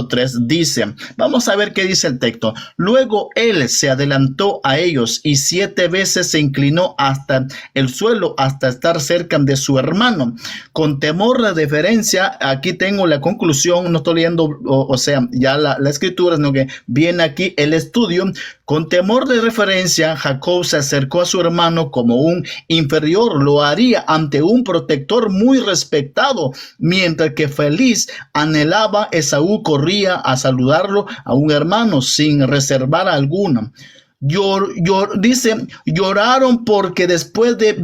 3, dice, vamos a ver qué dice el texto. Luego él se adelantó a ellos y 7 veces se inclinó hasta el suelo, hasta estar cerca de su hermano. Con temor de deferencia, aquí tengo la conclusión, no estoy leyendo, ya la escritura, sino que viene aquí el estudio. Con temor de referencia, Jacob se acercó a su hermano como un inferior lo haría ante un protector muy respetado, mientras que feliz anhelaba, Esaú corría a saludarlo a un hermano sin reservar alguna. Dice, lloraron porque después de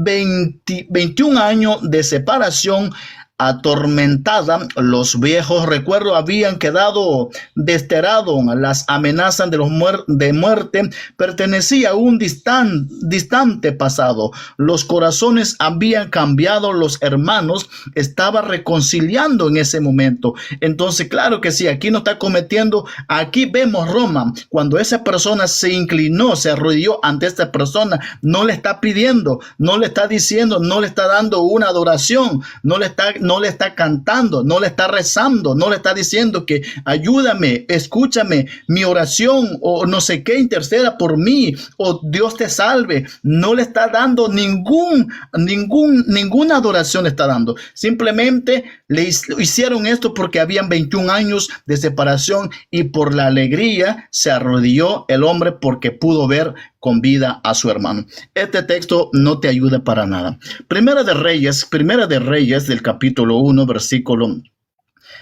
21 años de separación atormentada, los viejos recuerdos habían quedado desterrados. Las amenazas de muerte pertenecía a un distante pasado. Los corazones habían cambiado, los hermanos estaban reconciliando en ese momento. Entonces, claro que sí, aquí no está cometiendo, aquí vemos Roma, cuando esa persona se inclinó, se arrodilló ante esta persona, no le está pidiendo, no le está diciendo, no le está dando una adoración, no le está no le está cantando, no le está rezando, no le está diciendo que ayúdame, escúchame, mi oración o no sé qué, interceda por mí o Dios te salve. No le está dando ninguna adoración le está dando. Simplemente le hicieron esto porque habían 21 años de separación y por la alegría se arrodilló el hombre porque pudo ver con vida a su hermano. Este texto no te ayuda para nada. Primera de Reyes del capítulo 1,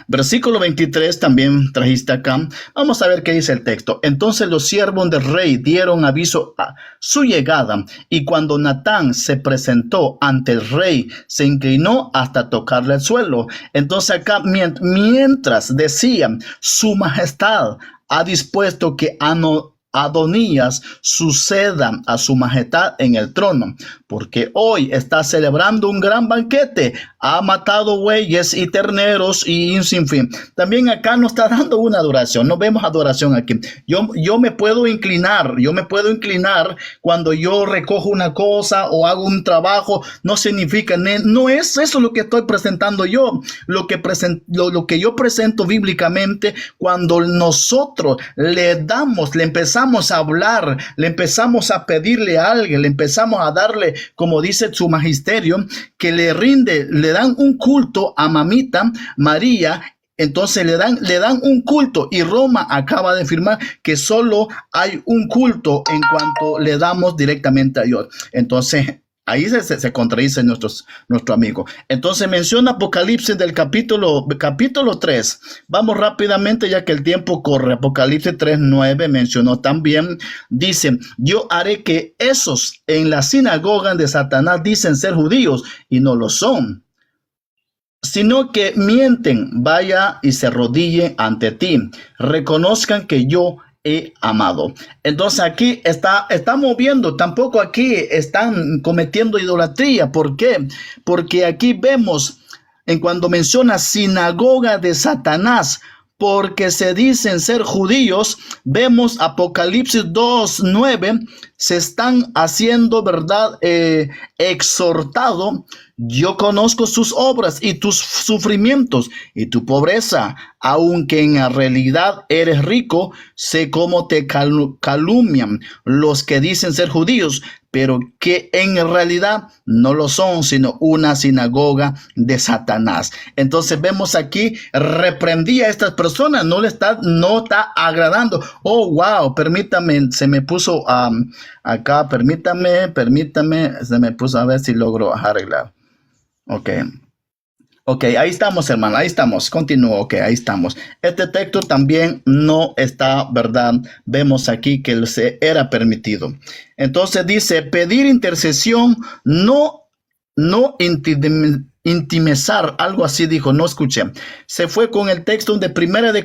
versículo 23 también trajiste acá. Vamos a ver qué dice el texto. Entonces los siervos del rey dieron aviso a su llegada, y cuando Natán se presentó ante el rey, se inclinó hasta tocarle el suelo. Entonces acá, mientras decían, su majestad ha dispuesto que Adonías suceda a su majestad en el trono, porque hoy está celebrando un gran banquete, ha matado bueyes y terneros y un sinfín. También acá no está dando una adoración, no vemos adoración aquí. Yo me puedo inclinar cuando yo recojo una cosa o hago un trabajo, no significa, no es eso lo que estoy presentando yo. Lo que yo presento bíblicamente, cuando nosotros le empezamos a hablar, le empezamos a pedirle a alguien, le empezamos a darle, como dice su magisterio, que le dan un culto a mamita María. Entonces le dan un culto, y Roma acaba de afirmar que solo hay un culto en cuanto le damos directamente a Dios. Entonces ahí se contradice nuestro amigo. Entonces menciona Apocalipsis del capítulo 3. Vamos rápidamente ya que el tiempo corre. Apocalipsis 3:9 mencionó también. Dice, yo haré que esos en la sinagoga de Satanás dicen ser judíos y no lo son, sino que mienten, vaya y se arrodillen ante ti, reconozcan que yo he amado. Entonces aquí estamos viendo, tampoco aquí están cometiendo idolatría. ¿Por qué? Porque aquí vemos, en cuando menciona sinagoga de Satanás, porque se dicen ser judíos, vemos Apocalipsis 2:9, se están haciendo, ¿verdad? Exhortado. Yo conozco sus obras y tus sufrimientos y tu pobreza, aunque en la realidad eres rico. Sé cómo te calumnian los que dicen ser judíos, pero que en realidad no lo son, sino una sinagoga de Satanás. Entonces vemos aquí, reprendí a estas personas, no está agradando. Oh, wow, permítame, se me puso acá, permítame, se me puso, a ver si logro arreglar. Ok, ahí estamos, hermano, ahí estamos, continúo, ok, ahí estamos. Este texto también no está, ¿verdad? Vemos aquí que se era permitido. Entonces dice, pedir intercesión, no intimizar, algo así dijo, no escuché. Se fue con el texto de Primera de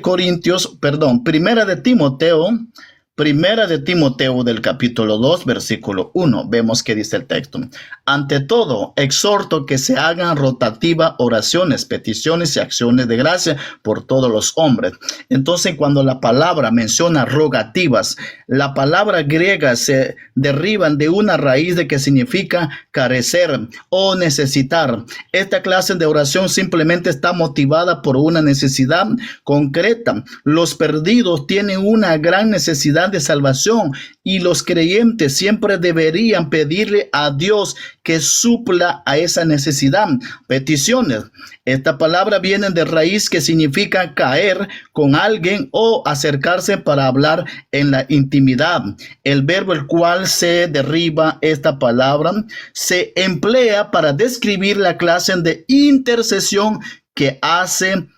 Timoteo del capítulo 2, versículo 1. Vemos que dice el texto. Ante todo, exhorto que se hagan rotativas oraciones, peticiones y acciones de gracia por todos los hombres. Entonces, cuando la palabra menciona rogativas, la palabra griega se derivan de una raíz de que significa carecer o necesitar. Esta clase de oración simplemente está motivada por una necesidad concreta. Los perdidos tienen una gran necesidad de salvación y los creyentes siempre deberían pedirle a Dios que supla a esa necesidad. Peticiones. Esta palabra viene de raíz que significa caer con alguien o acercarse para hablar en la intimidad. El verbo el cual se deriva esta palabra se emplea para describir la clase de intercesión que hacen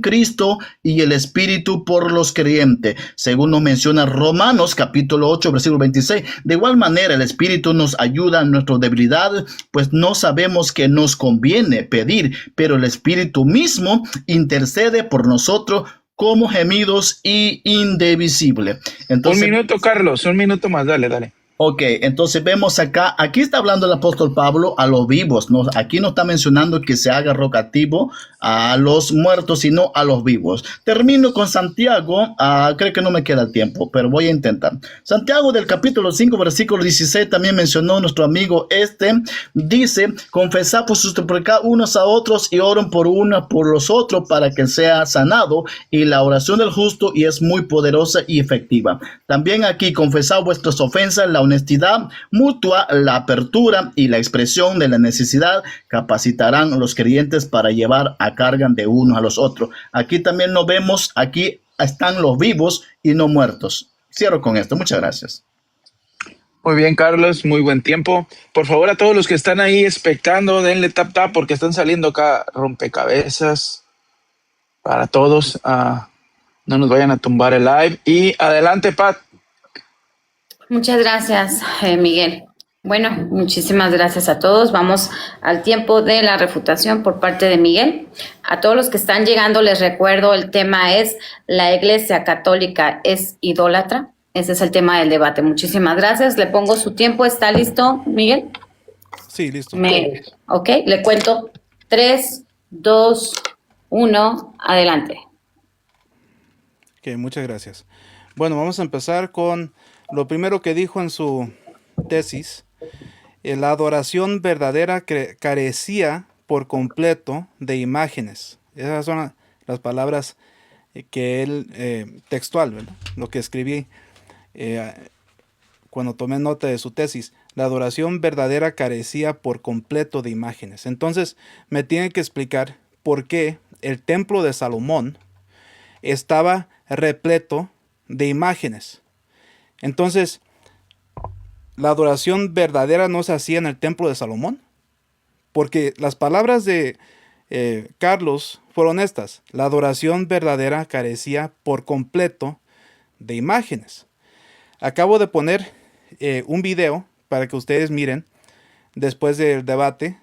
Cristo y el Espíritu por los creyentes, según nos menciona Romanos capítulo 8, versículo 26. De igual manera, el Espíritu nos ayuda en nuestra debilidad, pues no sabemos qué nos conviene pedir, pero el Espíritu mismo intercede por nosotros como gemidos indivisibles. Entonces, un minuto, Carlos, un minuto más, dale. Ok, entonces vemos acá, aquí está hablando el apóstol Pablo a los vivos, ¿no? Aquí no está mencionando que se haga rogativo a los muertos, sino a los vivos. Termino con Santiago, creo que no me queda tiempo, pero voy a intentar. Santiago del capítulo 5, versículo 16, también mencionó nuestro amigo dice, confesad por sus pecados unos a otros y oren por uno por los otros para que sea sanado, y la oración del justo y es muy poderosa y efectiva. También aquí confesad vuestras ofensas, la honestidad mutua, la apertura y la expresión de la necesidad capacitarán a los creyentes para llevar a carga de unos a los otros. Aquí también nos vemos, aquí están los vivos y no muertos. Cierro con esto. Muchas gracias. Muy bien, Carlos, muy buen tiempo. Por favor, a todos los que están ahí expectando, denle tap tap porque están saliendo acá rompecabezas para todos. No nos vayan a tumbar el live. Y adelante, Pat. Muchas gracias, Miguel. Bueno, muchísimas gracias a todos. Vamos al tiempo de la refutación por parte de Miguel. A todos los que están llegando les recuerdo, el tema es ¿la Iglesia Católica es idólatra? Ese es el tema del debate. Muchísimas gracias. Le pongo su tiempo. ¿Está listo, Miguel? Sí, listo. Ok, le cuento 3, 2, 1, adelante. Ok, muchas gracias. Bueno, vamos a empezar con lo primero que dijo en su tesis. La adoración verdadera carecía por completo de imágenes. Esas son las palabras que él, textual, ¿verdad? Lo que escribí cuando tomé nota de su tesis. La adoración verdadera carecía por completo de imágenes. Entonces, me tienen que explicar por qué el templo de Salomón estaba repleto de imágenes. Entonces, ¿la adoración verdadera no se hacía en el templo de Salomón? Porque las palabras de Carlos fueron estas. La adoración verdadera carecía por completo de imágenes. Acabo de poner un video para que ustedes miren después del debate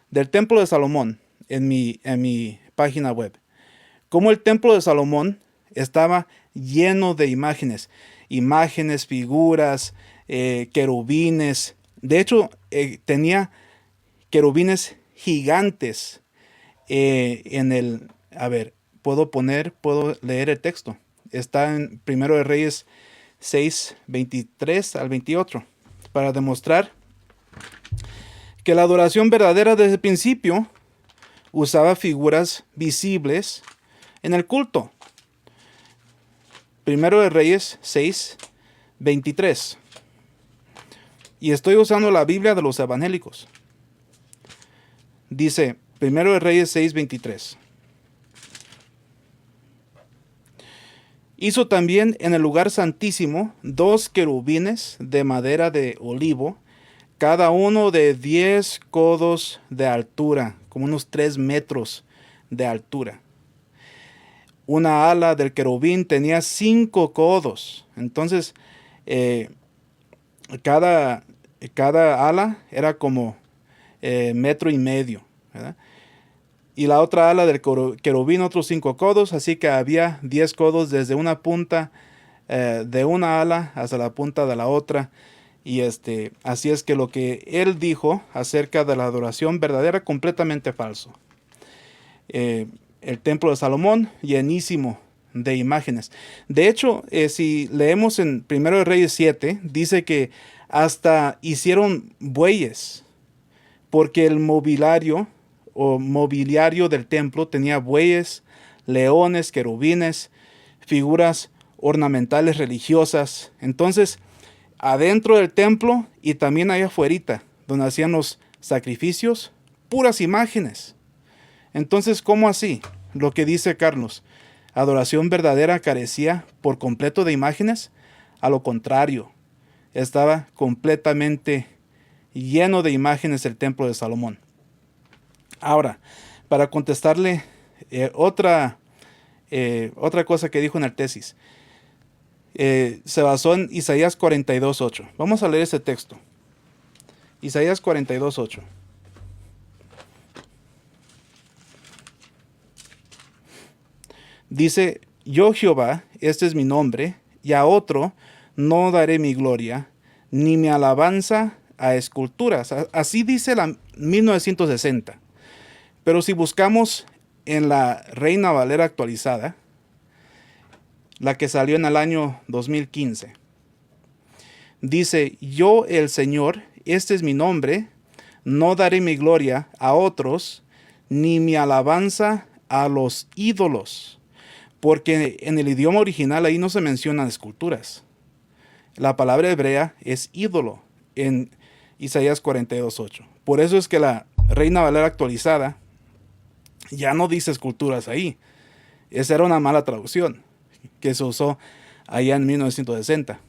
del templo de Salomón en mi página web. Cómo el templo de Salomón estaba lleno de imágenes, figuras, querubines. De hecho, tenía querubines gigantes a ver, puedo leer el texto. Está en 1 de Reyes 6, 23 al 28, para demostrar que la adoración verdadera desde el principio usaba figuras visibles en el culto. 1 de Reyes 6, 23. Y estoy usando la Biblia de los evangélicos. Dice 1 de Reyes 6, 23. Hizo también en el lugar santísimo 2 querubines de madera de olivo, cada uno de 10 codos de altura, como unos 3 metros de altura. Una ala del querubín tenía 5 codos. Entonces, cada ala era como 1,5 metros, ¿verdad? Y la otra ala del querubín otros 5 codos, así que había 10 codos desde una punta de una ala hasta la punta de la otra. Y así es que lo que él dijo acerca de la adoración verdadera, completamente falso. El templo de Salomón, llenísimo de imágenes. De hecho, si leemos en 1 de Reyes 7, dice que hasta hicieron bueyes, porque el mobiliario del templo tenía bueyes, leones, querubines, figuras ornamentales religiosas. Entonces, adentro del templo y también allá afuera, donde hacían los sacrificios, puras imágenes. Entonces, ¿cómo así? Lo que dice Carlos, adoración verdadera carecía por completo de imágenes. A lo contrario, estaba completamente lleno de imágenes el templo de Salomón. Ahora, para contestarle otra cosa que dijo en la tesis, se basó en Isaías 42:8. Vamos a leer ese texto. Isaías 42:8. Dice, yo Jehová, este es mi nombre, y a otro no daré mi gloria, ni mi alabanza a esculturas. Así dice la 1960. Pero si buscamos en la Reina Valera actualizada, la que salió en el año 2015, dice: yo el Señor, este es mi nombre, no daré mi gloria a otros, ni mi alabanza a los ídolos. Porque en el idioma original ahí no se mencionan esculturas. La palabra hebrea es ídolo en Isaías 42:8. Por eso es que la Reina Valera actualizada ya no dice esculturas ahí. Esa era una mala traducción que se usó allá en 1960.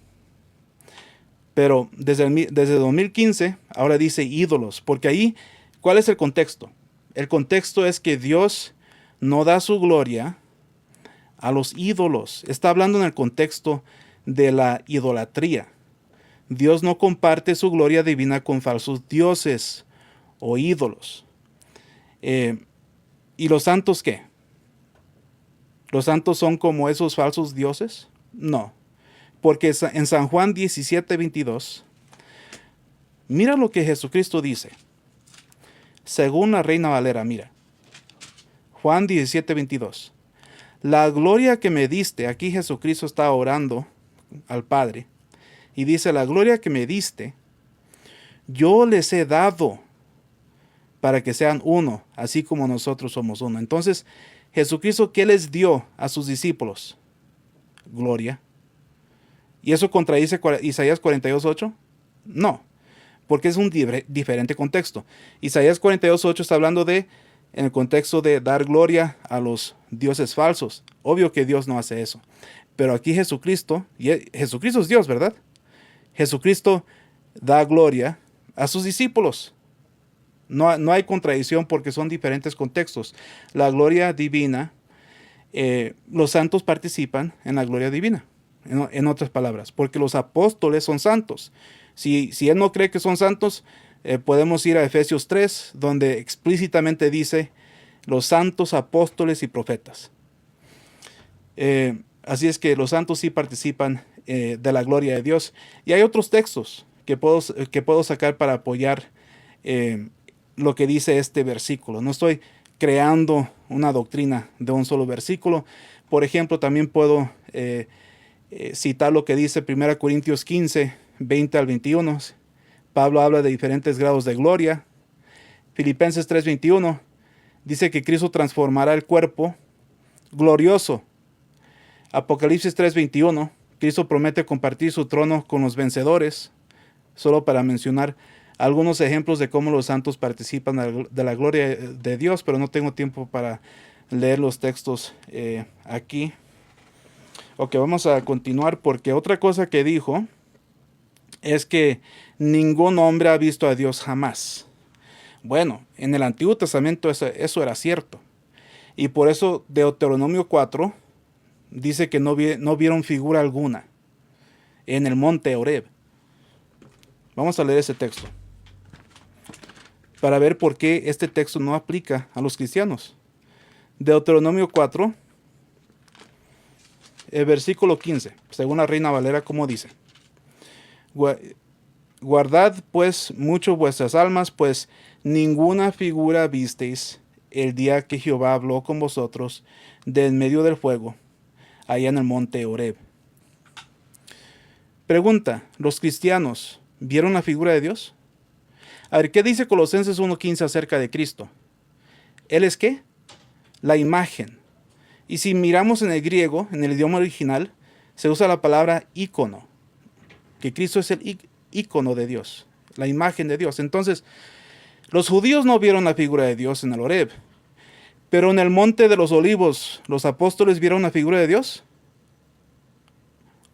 Pero desde 2015 ahora dice ídolos, porque ahí, ¿cuál es el contexto? El contexto es que Dios no da su gloria a los ídolos. Está hablando en el contexto de la idolatría. Dios no comparte su gloria divina con falsos dioses o ídolos. ¿Y los santos qué? ¿Los santos son como esos falsos dioses? No. Porque en San Juan 17:22, mira lo que Jesucristo dice. Según la Reina Valera, mira. Juan 17:22. La gloria que me diste, aquí Jesucristo está orando al Padre, y dice: la gloria que me diste, yo les he dado para que sean uno, así como nosotros somos uno. Entonces, Jesucristo, ¿qué les dio a sus discípulos? Gloria. ¿Y eso contradice Isaías 42:8? No, porque es un diferente contexto. Isaías 42:8 está hablando en el contexto de dar gloria a los dioses falsos. Obvio que Dios no hace eso. Pero aquí Jesucristo es Dios, ¿verdad? Jesucristo da gloria a sus discípulos. No hay contradicción porque son diferentes contextos. La gloria divina, los santos participan en la gloria divina. En otras palabras, porque los apóstoles son santos. Si él no cree que son santos, podemos ir a Efesios 3, donde explícitamente dice los santos apóstoles y profetas. Así es que los santos sí participan de la gloria de Dios. Y hay otros textos que puedo sacar para apoyar lo que dice este versículo. No estoy creando una doctrina de un solo versículo. Por ejemplo, también puedo citar lo que dice 1 Corintios 15, 20 al 21. Pablo habla de diferentes grados de gloria. Filipenses 3:21 dice que Cristo transformará el cuerpo glorioso. Apocalipsis 3:21, Cristo promete compartir su trono con los vencedores. Solo para mencionar algunos ejemplos de cómo los santos participan de la gloria de Dios, pero no tengo tiempo para leer los textos aquí. Ok, vamos a continuar, porque otra cosa que dijo es que ningún hombre ha visto a Dios jamás. Bueno, en el Antiguo Testamento eso era cierto. Y por eso Deuteronomio 4 dice que no vieron figura alguna en el monte Horeb. Vamos a leer ese texto para ver por qué este texto no aplica a los cristianos. Deuteronomio 4, versículo 15, según la Reina Valera, como dice: guardad pues mucho vuestras almas, pues ninguna figura visteis el día que Jehová habló con vosotros de en medio del fuego, allá en el monte Horeb. Pregunta: ¿los cristianos vieron la figura de Dios? A ver, ¿qué dice Colosenses 1:15 acerca de Cristo? ¿Él es qué? La imagen. Y si miramos en el griego, en el idioma original, se usa la palabra ícono, que Cristo es el ícono de Dios, la imagen de Dios. Entonces, los judíos no vieron la figura de Dios en el Horeb, pero en el monte de los olivos, ¿los apóstoles vieron la figura de Dios?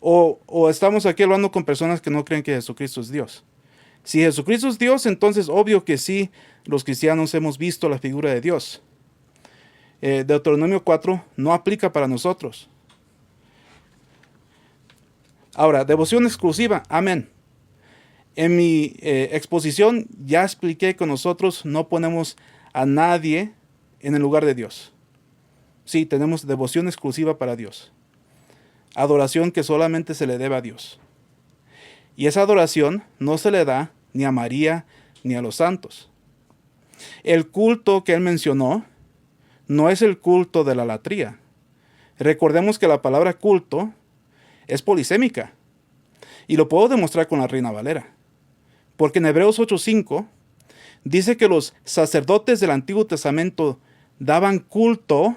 ¿O estamos aquí hablando con personas que no creen que Jesucristo es Dios? Si Jesucristo es Dios, entonces obvio que sí, los cristianos hemos visto la figura de Dios. Deuteronomio 4 no aplica para nosotros. Ahora, devoción exclusiva, amén. En mi exposición ya expliqué que nosotros no ponemos a nadie en el lugar de Dios. Sí, tenemos devoción exclusiva para Dios. Adoración que solamente se le debe a Dios. Y esa adoración no se le da ni a María ni a los santos. El culto que él mencionó no es el culto de la latría. Recordemos que la palabra culto es polisémica. Y lo puedo demostrar con la Reina Valera. Porque en Hebreos 8:5 dice que los sacerdotes del Antiguo Testamento daban culto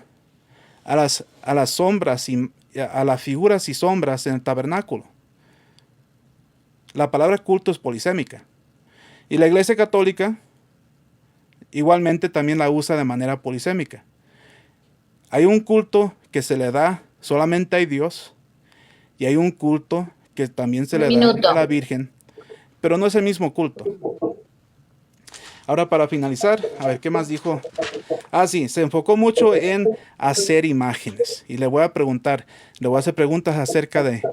a las sombras y a las figuras y sombras en el tabernáculo. La palabra culto es polisémica. Y la Iglesia Católica igualmente también la usa de manera polisémica. Hay un culto que se le da solamente a Dios y hay un culto que también se le da a la Virgen, pero no es el mismo culto. Ahora, para finalizar, a ver, ¿qué más dijo? Sí, se enfocó mucho en hacer imágenes. Y le voy a preguntar, le voy a hacer preguntas acerca de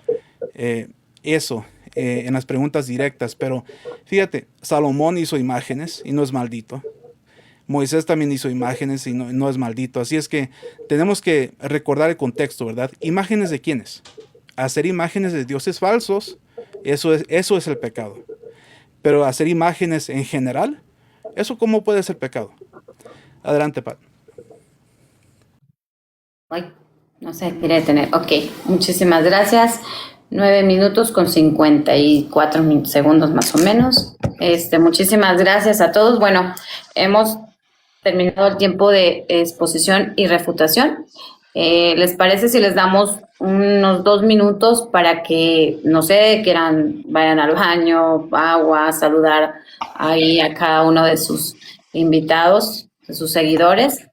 eso, en las preguntas directas. Pero fíjate, Salomón hizo imágenes y no es maldito. Moisés también hizo imágenes y no es maldito. Así es que tenemos que recordar el contexto, ¿verdad? ¿Imágenes de quiénes? Hacer imágenes de dioses falsos, eso es el pecado. Pero hacer imágenes en general, ¿eso cómo puede ser pecado? Adelante, Pat. Ay, no sé, quiere detener. Ok, muchísimas gracias. 9 minutos con 54 segundos más o menos. Muchísimas gracias a todos. Bueno, hemos terminado el tiempo de exposición y refutación. ¿Les parece si les damos unos 2 minutos para que, no sé, vayan al baño, agua, saludar ahí a cada uno de sus invitados, de sus seguidores,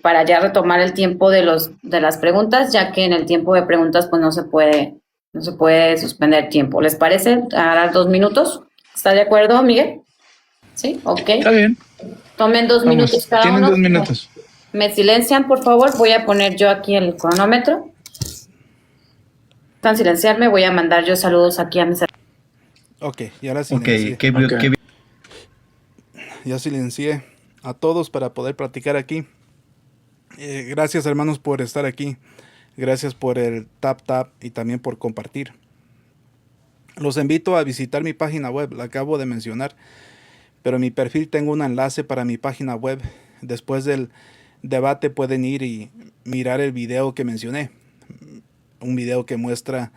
para ya retomar el tiempo de las preguntas, ya que en el tiempo de preguntas pues no se puede suspender tiempo. ¿Les parece agarrar 2 minutos? ¿Está de acuerdo, Miguel? ¿Sí? Ok. Está bien. Tomen 2 minutos cada uno. Tienen 2 minutos. Me silencian, por favor. Voy a poner yo aquí el cronómetro. Están silenciarme. Voy a mandar yo saludos aquí a mis. Ok, ya la silencié. Ok, qué bien. Ya silencié a todos para poder practicar aquí. Gracias, hermanos, por estar aquí. Gracias por el tap y también por compartir. Los invito a visitar mi página web, la acabo de mencionar, pero en mi perfil tengo un enlace para mi página web. Después del debate pueden ir y mirar el video que mencioné, un video que muestra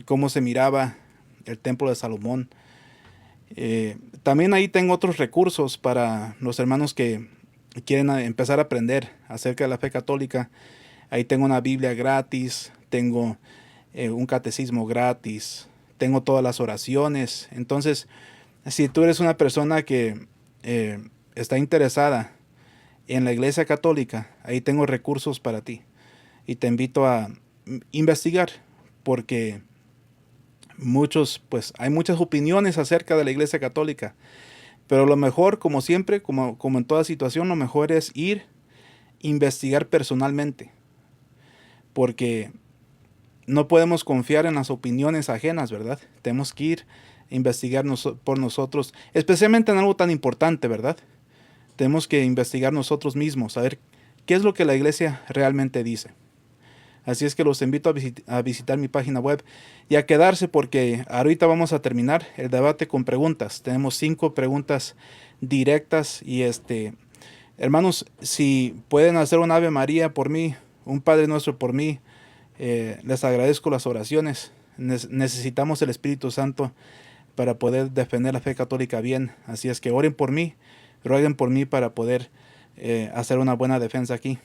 cómo se miraba el templo de Salomón. También ahí tengo otros recursos para los hermanos que quieren empezar a aprender acerca de la fe católica. Ahí tengo una Biblia gratis, tengo un catecismo gratis, tengo todas las oraciones. Entonces, si tú eres una persona que está interesada en la Iglesia Católica, ahí tengo recursos para ti. Y te invito a investigar, porque hay muchas opiniones acerca de la Iglesia Católica. Pero lo mejor, como siempre, como en toda situación, lo mejor es investigar personalmente. Porque no podemos confiar en las opiniones ajenas, ¿verdad? Tenemos que ir a investigar por nosotros, especialmente en algo tan importante, ¿verdad? Tenemos que investigar nosotros mismos, saber qué es lo que la iglesia realmente dice. Así es que los invito a visitar mi página web y a quedarse, porque ahorita vamos a terminar el debate con preguntas. Tenemos 5 preguntas directas y hermanos, si pueden hacer un Ave María por mí, un Padre Nuestro por mí, les agradezco las oraciones. Necesitamos el Espíritu Santo para poder defender la fe católica bien. Así es que oren por mí, rueguen por mí para poder hacer una buena defensa aquí.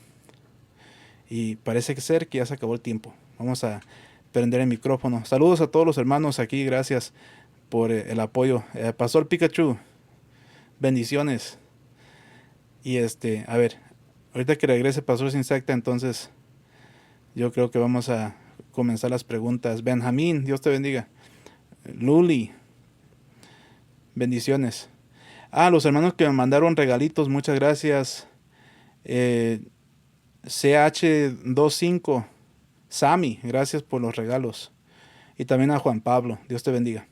Y parece ser que ya se acabó el tiempo. Vamos a prender el micrófono. Saludos a todos los hermanos aquí. Gracias por el apoyo. Pastor Pikachu, bendiciones. Y a ver, ahorita que regrese Pastor Insecta, entonces yo creo que vamos a comenzar las preguntas. Benjamín, Dios te bendiga. Luli, bendiciones. Los hermanos que me mandaron regalitos, muchas gracias. CH25, Sami, gracias por los regalos. Y también a Juan Pablo, Dios te bendiga.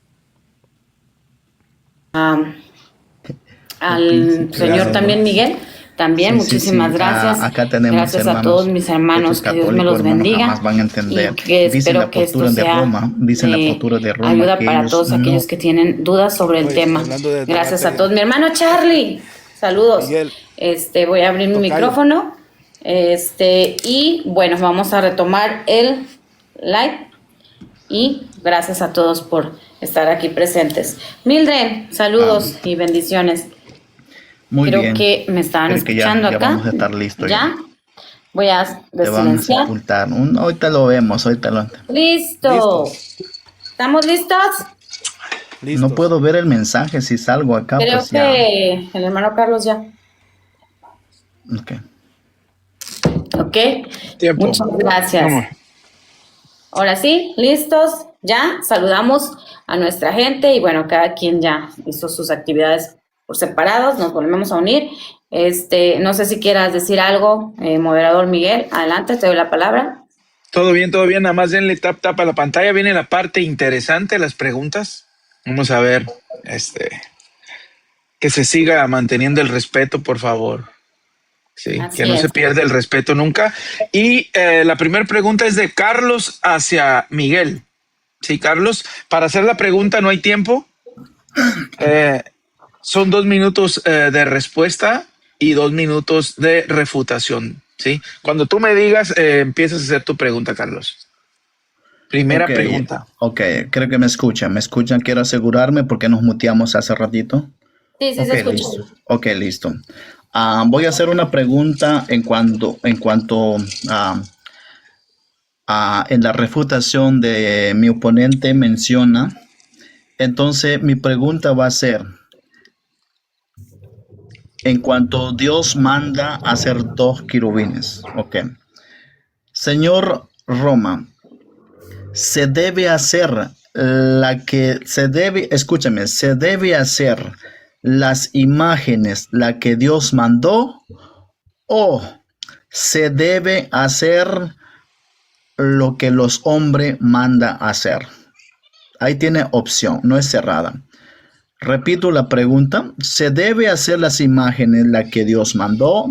Al señor también Miguel, también. Sí, sí, Muchísimas sí. gracias. Acá tenemos Gracias a hermanos, todos mis hermanos. estos Que Dios me católicos, los hermanos, bendiga. jamás van a Y entender. que Dicen espero la que esto postura de sea Roma, dicen la postura de Roma ayuda que para ellos todos aquellos no. que tienen dudas sobre el Oye, tema. hablando del Gracias a debate, todos. Mi hermano Charlie, saludos. Miguel, Voy a abrir mi tocayo. micrófono. Y bueno, vamos a retomar el live. Y gracias a todos por estar aquí presentes. Mildred, saludos y bendiciones. Muy Creo bien. que me estaban Creo que escuchando ya acá. vamos a estar listos ¿Ya? Voy a Te van a desilenciar. sepultar. Ahorita lo vemos, ahorita lo. ¡Listo! Listos. ¿Estamos listos? Listos. No puedo ver el mensaje si salgo acá, Creo pues ya. que el hermano Carlos ya. Ok. Ok. Tiempo. Muchas gracias. Vamos. Ahora sí, listos. Ya saludamos a nuestra gente y bueno, cada quien ya hizo sus actividades por separados. Nos volvemos a unir. No sé si quieras decir algo, moderador Miguel. Adelante, te doy la palabra. Todo bien, todo bien. Nada más denle tap a la pantalla. Viene la parte interesante, las preguntas. Vamos a ver, que se siga manteniendo el respeto, por favor. Sí, Así que no se es. pierda el respeto nunca. Y la primera pregunta es de Carlos hacia Miguel. Sí, Carlos, para hacer la pregunta no hay tiempo. Son 2 minutos de respuesta y 2 minutos de refutación. ¿Sí? Cuando tú me digas, empiezas a hacer tu pregunta, Carlos. Primera Ok, pregunta. ok, creo que me escuchan. ¿Me escuchan? Quiero asegurarme porque nos muteamos hace ratito. Sí, sí, Ok, se escucha. listo. Ok, listo. Voy a hacer una pregunta en cuanto en la refutación de mi oponente menciona. Entonces, mi pregunta va a ser, en cuanto Dios manda hacer 2 querubines. Ok. Señor Roma, se debe hacer escúchame, se debe hacer las imágenes la que Dios mandó o se debe hacer lo que los hombres manda hacer. Ahí tiene opción, no es cerrada. Repito la pregunta, ¿se debe hacer las imágenes la que Dios mandó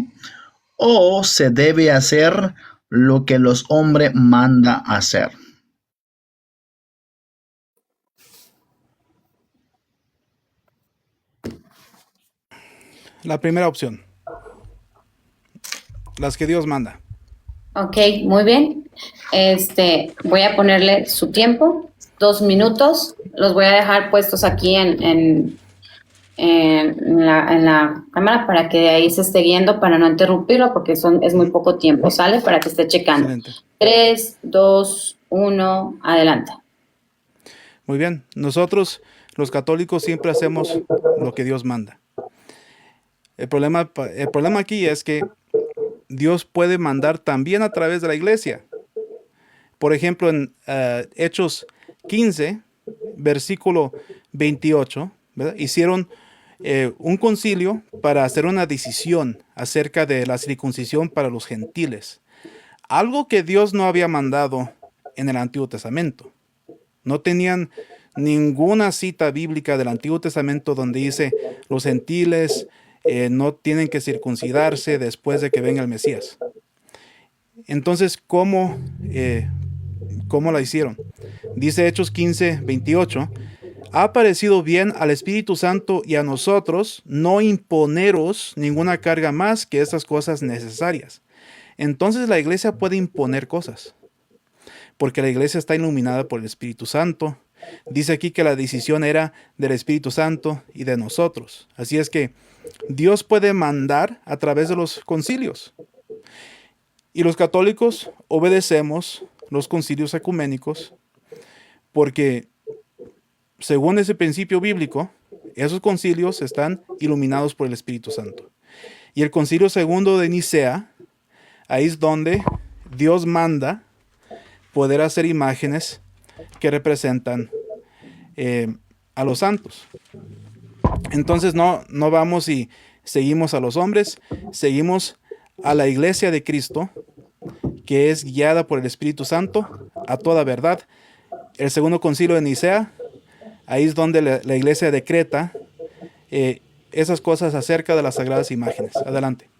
o se debe hacer lo que los hombres manda hacer? La primera opción. Las que Dios manda. Ok, muy bien. Voy a ponerle su tiempo, 2 minutos. Los voy a dejar puestos aquí en la cámara para que de ahí se esté guiando para no interrumpirlo porque es muy poco tiempo, ¿sale? Para que esté checando. Excelente. 3, 2, 1, adelante. Muy bien. Nosotros, los católicos, siempre hacemos lo que Dios manda. El problema aquí es que Dios puede mandar también a través de la iglesia. Por ejemplo, en Hechos 15, versículo 28, ¿verdad? Hicieron un concilio para hacer una decisión acerca de la circuncisión para los gentiles. Algo que Dios no había mandado en el Antiguo Testamento. No tenían ninguna cita bíblica del Antiguo Testamento donde dice los gentiles no tienen que circuncidarse después de que venga el Mesías. Entonces, ¿cómo la hicieron? Dice Hechos 15, 28, ha parecido bien al Espíritu Santo y a nosotros no imponeros ninguna carga más que estas cosas necesarias. Entonces la iglesia puede imponer cosas, porque la iglesia está iluminada por el Espíritu Santo. Dice aquí que la decisión era del Espíritu Santo y de nosotros. Así es que Dios puede mandar a través de los concilios. Y los católicos obedecemos los concilios ecuménicos porque, según ese principio bíblico, esos concilios están iluminados por el Espíritu Santo. Y el concilio segundo de Nicea, ahí es donde Dios manda poder hacer imágenes que representan a los santos. Entonces no vamos y seguimos a los hombres, seguimos a la iglesia de Cristo, que es guiada por el Espíritu Santo a toda verdad. El segundo concilio de Nicea, ahí es donde la iglesia decreta esas cosas acerca de las sagradas imágenes. Adelante.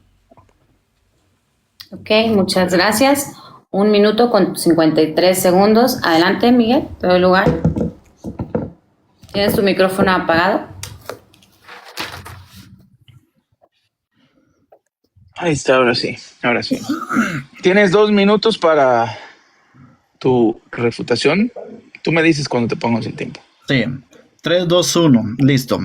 Ok, muchas gracias. 1 minuto con 53 segundos. Adelante, Miguel, te doy lugar. ¿Tienes tu micrófono apagado? Ahí está, ahora sí, ahora sí. Tienes 2 minutos para tu refutación. Tú me dices cuando te pongas el tiempo. Sí. 3, 2, 1. Listo.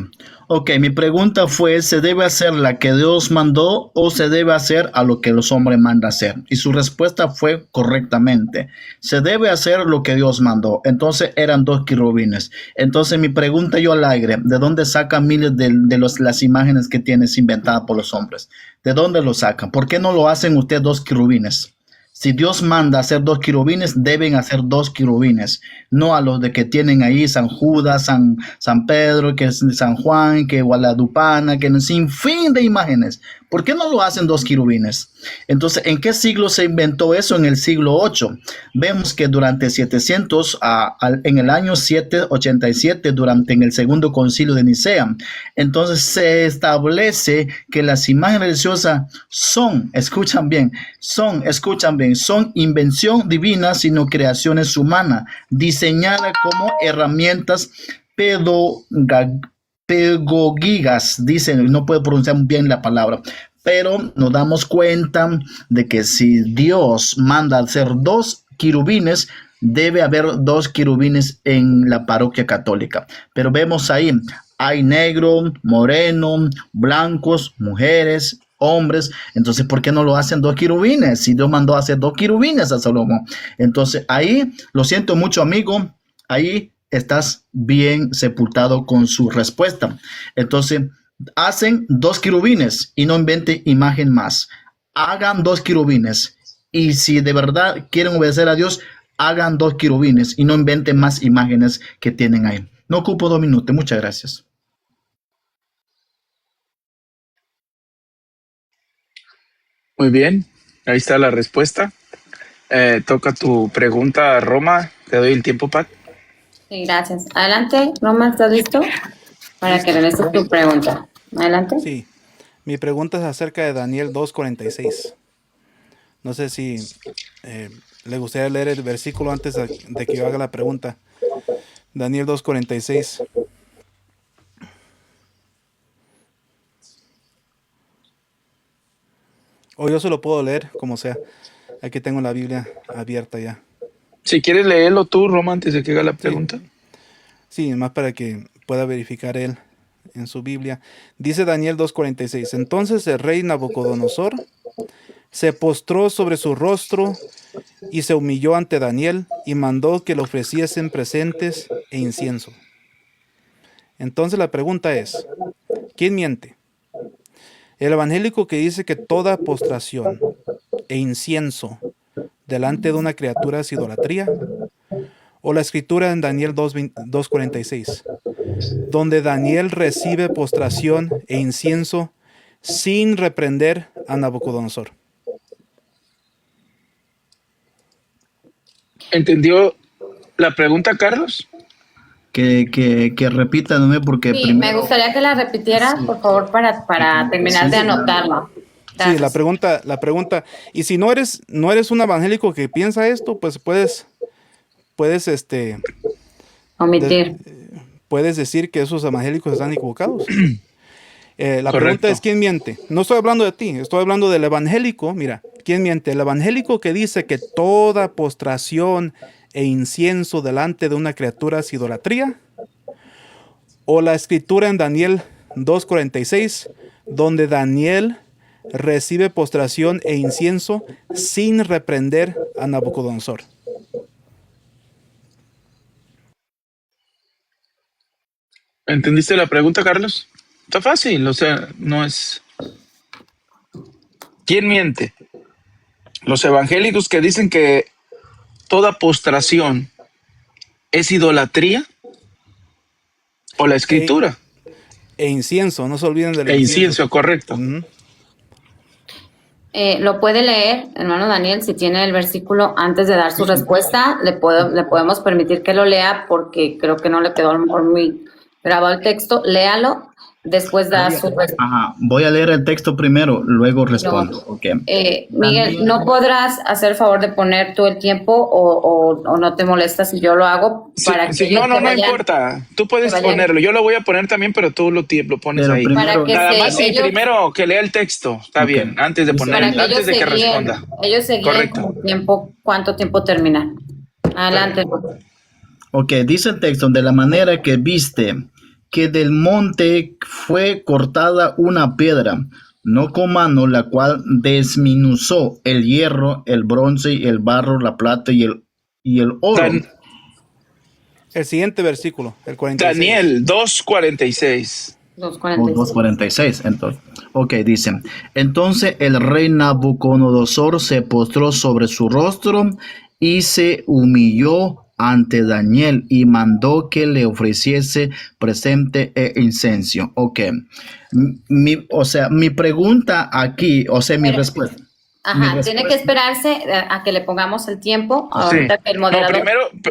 Ok, mi pregunta fue, ¿se debe hacer la que Dios mandó o se debe hacer a lo que los hombres mandan hacer? Y su respuesta fue correctamente. Se debe hacer lo que Dios mandó. Entonces eran 2 querubines. Entonces mi pregunta yo al aire, ¿de dónde sacan miles de las imágenes que tienes inventadas por los hombres? ¿De dónde lo sacan? ¿Por qué no lo hacen ustedes 2 querubines? Si Dios manda hacer 2 querubines, deben hacer 2 querubines, no a los de que tienen ahí San Judas, San Pedro, que es San Juan, que Guadalupana, que sin fin de imágenes. ¿Por qué no lo hacen 2 querubines? Entonces, ¿en qué siglo se inventó eso? En el siglo VIII. Vemos que durante 700, en el año 787, en el segundo concilio de Nicea, entonces se establece que las imágenes religiosas son, escuchan bien, son invención divina, sino creaciones humanas, diseñadas como herramientas pedagógicas, dicen, no puedo pronunciar bien la palabra, pero nos damos cuenta de que si Dios manda hacer 2 querubines, debe haber 2 querubines en la parroquia católica. Pero vemos ahí, hay negro, moreno, blancos, mujeres, hombres. Entonces, ¿por qué no lo hacen 2 querubines? Si Dios mandó a hacer 2 querubines a Salomón. Entonces, ahí, lo siento mucho, amigo, ahí estás bien sepultado con su respuesta. Entonces, hacen 2 querubines y no inventen imagen más. Hagan 2 querubines. Y si de verdad quieren obedecer a Dios, hagan 2 querubines y no inventen más imágenes que tienen ahí. No ocupo 2 minutos. Muchas gracias. Muy bien, ahí está la respuesta. Toca tu pregunta, Roma. Te doy el tiempo, Pat. Sí, gracias. Adelante, Roma, ¿estás listo? Para que realices tu pregunta. Adelante. Sí, mi pregunta es acerca de Daniel 2:46. No sé si le gustaría leer el versículo antes de que yo haga la pregunta. Daniel 2:46. O yo se lo puedo leer, como sea. Aquí tengo la Biblia abierta ya. Si quieres leerlo tú, Roma, antes de que haga la pregunta. Sí, más para que pueda verificar él en su Biblia. Dice Daniel 2:46. Entonces el rey Nabucodonosor se postró sobre su rostro y se humilló ante Daniel y mandó que le ofreciesen presentes e incienso. Entonces la pregunta es, ¿quién miente? ¿El evangélico que dice que toda postración e incienso delante de una criatura es idolatría? ¿O la escritura en Daniel 2:46, donde Daniel recibe postración e incienso sin reprender a Nabucodonosor? ¿Entendió la pregunta, Carlos? Que repita, ¿no? Porque Sí, primero... me gustaría que la repitieras, por favor, para terminar de anotarlo. Sí, la pregunta, y si no eres un evangélico que piensa esto, pues puedes Omitir. puedes decir que esos evangélicos están equivocados. La Correcto. pregunta es, ¿quién miente? No estoy hablando de ti, estoy hablando del evangélico. Mira, ¿quién miente? ¿El evangélico que dice que toda postración e incienso delante de una criatura es idolatría? ¿O la escritura en Daniel 2:46, donde Daniel recibe postración e incienso sin reprender a Nabucodonosor? ¿Entendiste la pregunta, Carlos? Está fácil, o sea, no es... ¿Quién miente? Los evangélicos que dicen que toda postración es idolatría, o la escritura. E incienso, no se olviden del Incienso, correcto. Lo puede leer, hermano Daniel, si tiene el versículo antes de dar su respuesta, le podemos permitir que lo lea porque creo que no le quedó a lo mejor muy grabado el texto. Léalo después da su respuesta. Ajá, voy a leer el texto primero, luego respondo. No. Okay. Miguel, ¿no podrás hacer el favor de poner tú el tiempo o no te molesta si yo lo hago? Para que ellos no te vayan- importa. Tú puedes vayan. ponerlo. Yo lo voy a poner también, pero tú lo pones Pero ahí. primero- Para que Nada se- más, sí, ellos- primero que lea el texto. Está Ok. bien, antes de Para poner, para que antes ellos de que se guíen, responda. ellos se guíen Correcto. con tiempo, cuánto tiempo terminan. Adelante. Ok, dice el texto, de la manera que viste que del monte fue cortada una piedra, no con mano, la cual desminuzó el hierro, el bronce, el barro, la plata y el oro. El siguiente versículo, el 46. Daniel 2:46. 2:46. 2:46, entonces. Ok, dice, entonces el rey Nabucodonosor se postró sobre su rostro y se humilló ante Daniel y mandó que le ofreciese presente e incenso. Ok, mi pregunta aquí, mi Pero- respuesta. Ajá, Mi tiene respuesta- que esperarse a que le pongamos el tiempo. Sí. Ahorita que el No, moderador.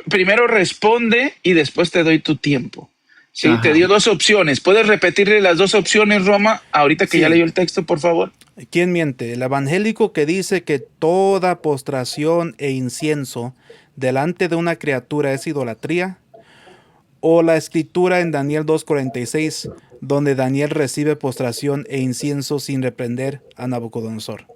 primero responde y después te doy tu tiempo. Sí, Ajá. te dio dos opciones. ¿Puedes repetirle las dos opciones, Roma? Ahorita que Sí. ya leyó el texto, por favor. ¿Quién miente? ¿El evangélico que dice que toda postración e incienso delante de una criatura es idolatría? ¿O la escritura en Daniel 2:46, donde Daniel recibe postración e incienso sin reprender a Nabucodonosor?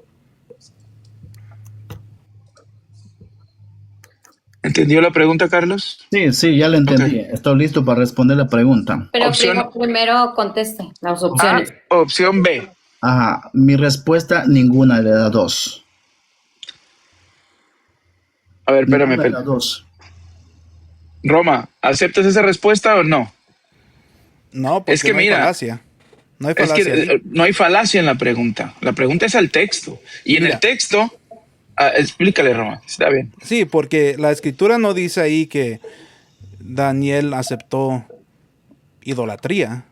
¿Entendió la pregunta, Carlos? Sí, ya lo entendí. Estoy listo para responder la pregunta. Pero Opción- primero conteste las opciones. Opción B. Ajá, mi respuesta, ninguna de las dos. A ver, espérame. Ninguna de las dos. Roma, ¿aceptas esa respuesta o no? No, porque Es que no hay mira, falacia. No hay Es falacia. que ahí. no hay falacia en la pregunta. La pregunta es al texto. Y en Mira. el texto, explícale, Roma. Está bien. Sí, porque la escritura no dice ahí que Daniel aceptó idolatría,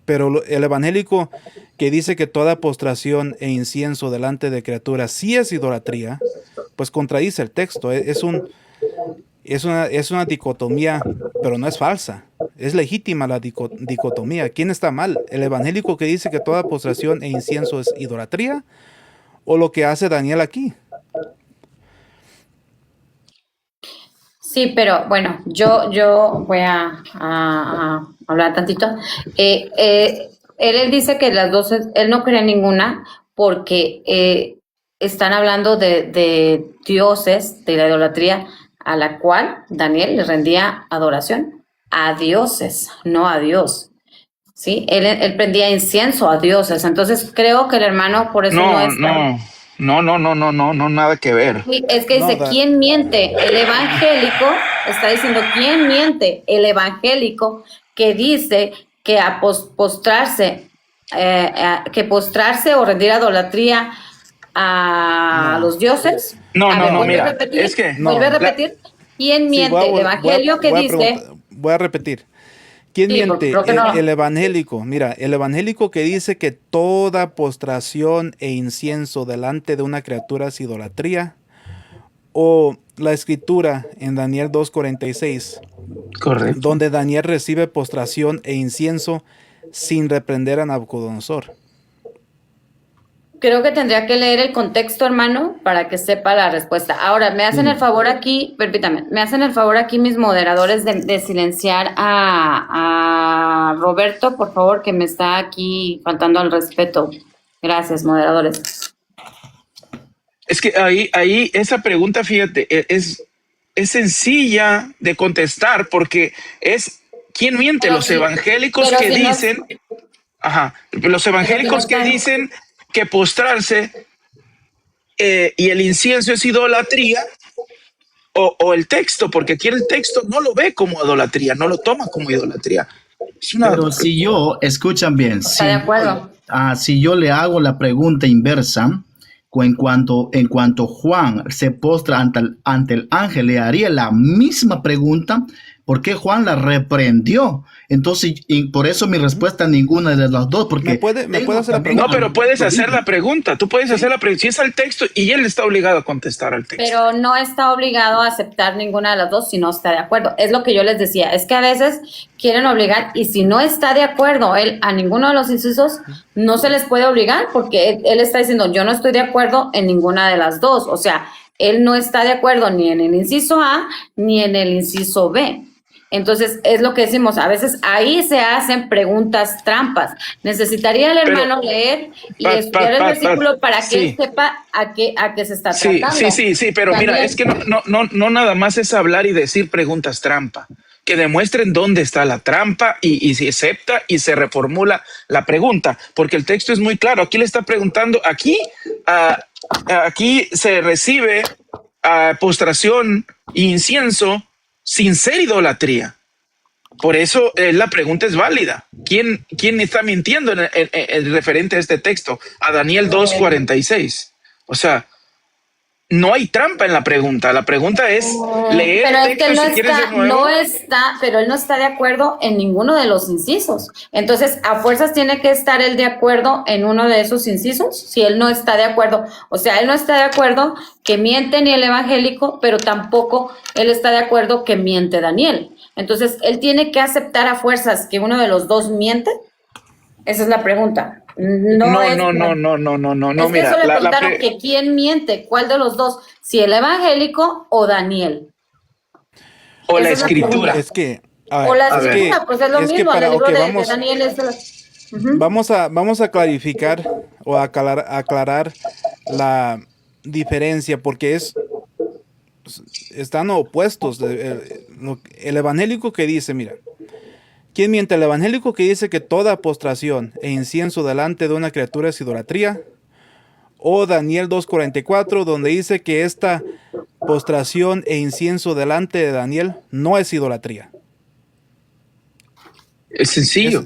pero el evangélico que dice que toda postración e incienso delante de criaturas sí es idolatría, pues contradice el texto. Es una dicotomía, pero no es falsa. Es legítima la dicotomía. ¿Quién está mal? ¿El evangélico que dice que toda postración e incienso es idolatría? ¿O lo que hace Daniel aquí? Sí, pero bueno, yo voy a hablar tantito. Él dice que las dos, él no cree en ninguna porque están hablando de dioses, de la idolatría, a la cual Daniel le rendía adoración a dioses, no a Dios. ¿Sí? Él prendía incienso a dioses. Entonces creo que el hermano por eso no es tan- No, nada que ver. Sí, es que dice, No, ¿quién miente? El evangélico está diciendo, ¿quién miente? El evangélico que dice que a postrarse o rendir idolatría a los dioses. No, A ver, vuelve mira, a repetir, es que- vuelve a no, repetir. ¿Quién Sí, miente? El evangelio que dice, Voy a repetir. ¿Quién Sí, miente? creo que no. El evangélico. Mira, el evangélico que dice que toda postración e incienso delante de una criatura es idolatría. O la escritura en Daniel 2:46, Correcto. donde Daniel recibe postración e incienso sin reprender a Nabucodonosor. creo que tendría que leer el contexto, hermano, para que sepa la respuesta. Ahora, me hacen el favor aquí, permítame, me hacen el favor aquí mis moderadores de silenciar a Roberto, por favor, que me está aquí faltando al respeto. Gracias, moderadores. Es que ahí esa pregunta, fíjate, es sencilla de contestar porque es ¿quién miente? Pero Los sí, evangélicos pero que si no- dicen, los evangélicos que está- dicen que postrarse y el incienso es idolatría, o el texto, porque aquí el texto no lo ve como idolatría, no lo toma como idolatría. Es una, Pero si yo, escuchan bien, ¿Está de acuerdo? si yo le hago la pregunta inversa, en cuanto Juan se postra ante el ángel, le haría la misma pregunta, ¿Por qué Juan la reprendió? Entonces, y por eso mi respuesta ninguna de las dos, porque ¿Me puede hacer la pregunta? No, pero puedes hacer la pregunta. Tú puedes hacer la pregunta. Si es al texto y él está obligado a contestar al texto. Pero no está obligado a aceptar ninguna de las dos si no está de acuerdo. Es lo que yo les decía. Es que a veces quieren obligar y si no está de acuerdo él a ninguno de los incisos, no se les puede obligar porque él está diciendo yo no estoy de acuerdo en ninguna de las dos. O sea, él no está de acuerdo ni en el inciso A ni en el inciso B. Entonces, es lo que decimos, a veces ahí se hacen preguntas trampas. Necesitaría el hermano leer y estudiar el versículo para que él sepa a qué se está tratando. Sí, pero también, mira, es que no nada más es hablar y decir preguntas trampa. Que demuestren dónde está la trampa y se acepta y se reformula la pregunta, porque el texto es muy claro. Aquí le está preguntando, aquí se recibe postración e incienso sin ser idolatría. Por eso la pregunta es válida. ¿Quién está mintiendo en referente a este texto? A Daniel 2:46. O sea, no hay trampa en la pregunta. La pregunta es leer pero el texto es que si quieres de nuevo. Pero él no está de acuerdo en ninguno de los incisos. Entonces, a fuerzas tiene que estar él de acuerdo en uno de esos incisos, si él no está de acuerdo. O sea, él no está de acuerdo que miente ni el evangélico, pero tampoco él está de acuerdo que miente Daniel. Entonces, él tiene que aceptar a fuerzas que uno de los dos miente. Esa es la pregunta. No, Es que mira, eso le preguntaron que quién miente, cuál de los dos, si el evangélico o Daniel. O la escritura. Es que, o la escritura, pues es lo mismo. El libro de Daniel es vamos a clarificar o aclarar la diferencia, porque están opuestos. El evangélico que dice, mira, ¿quién miente? ¿El evangélico que dice que toda postración e incienso delante de una criatura es idolatría? ¿O Daniel 2:44, donde dice que esta postración e incienso delante de Daniel no es idolatría? Es sencillo.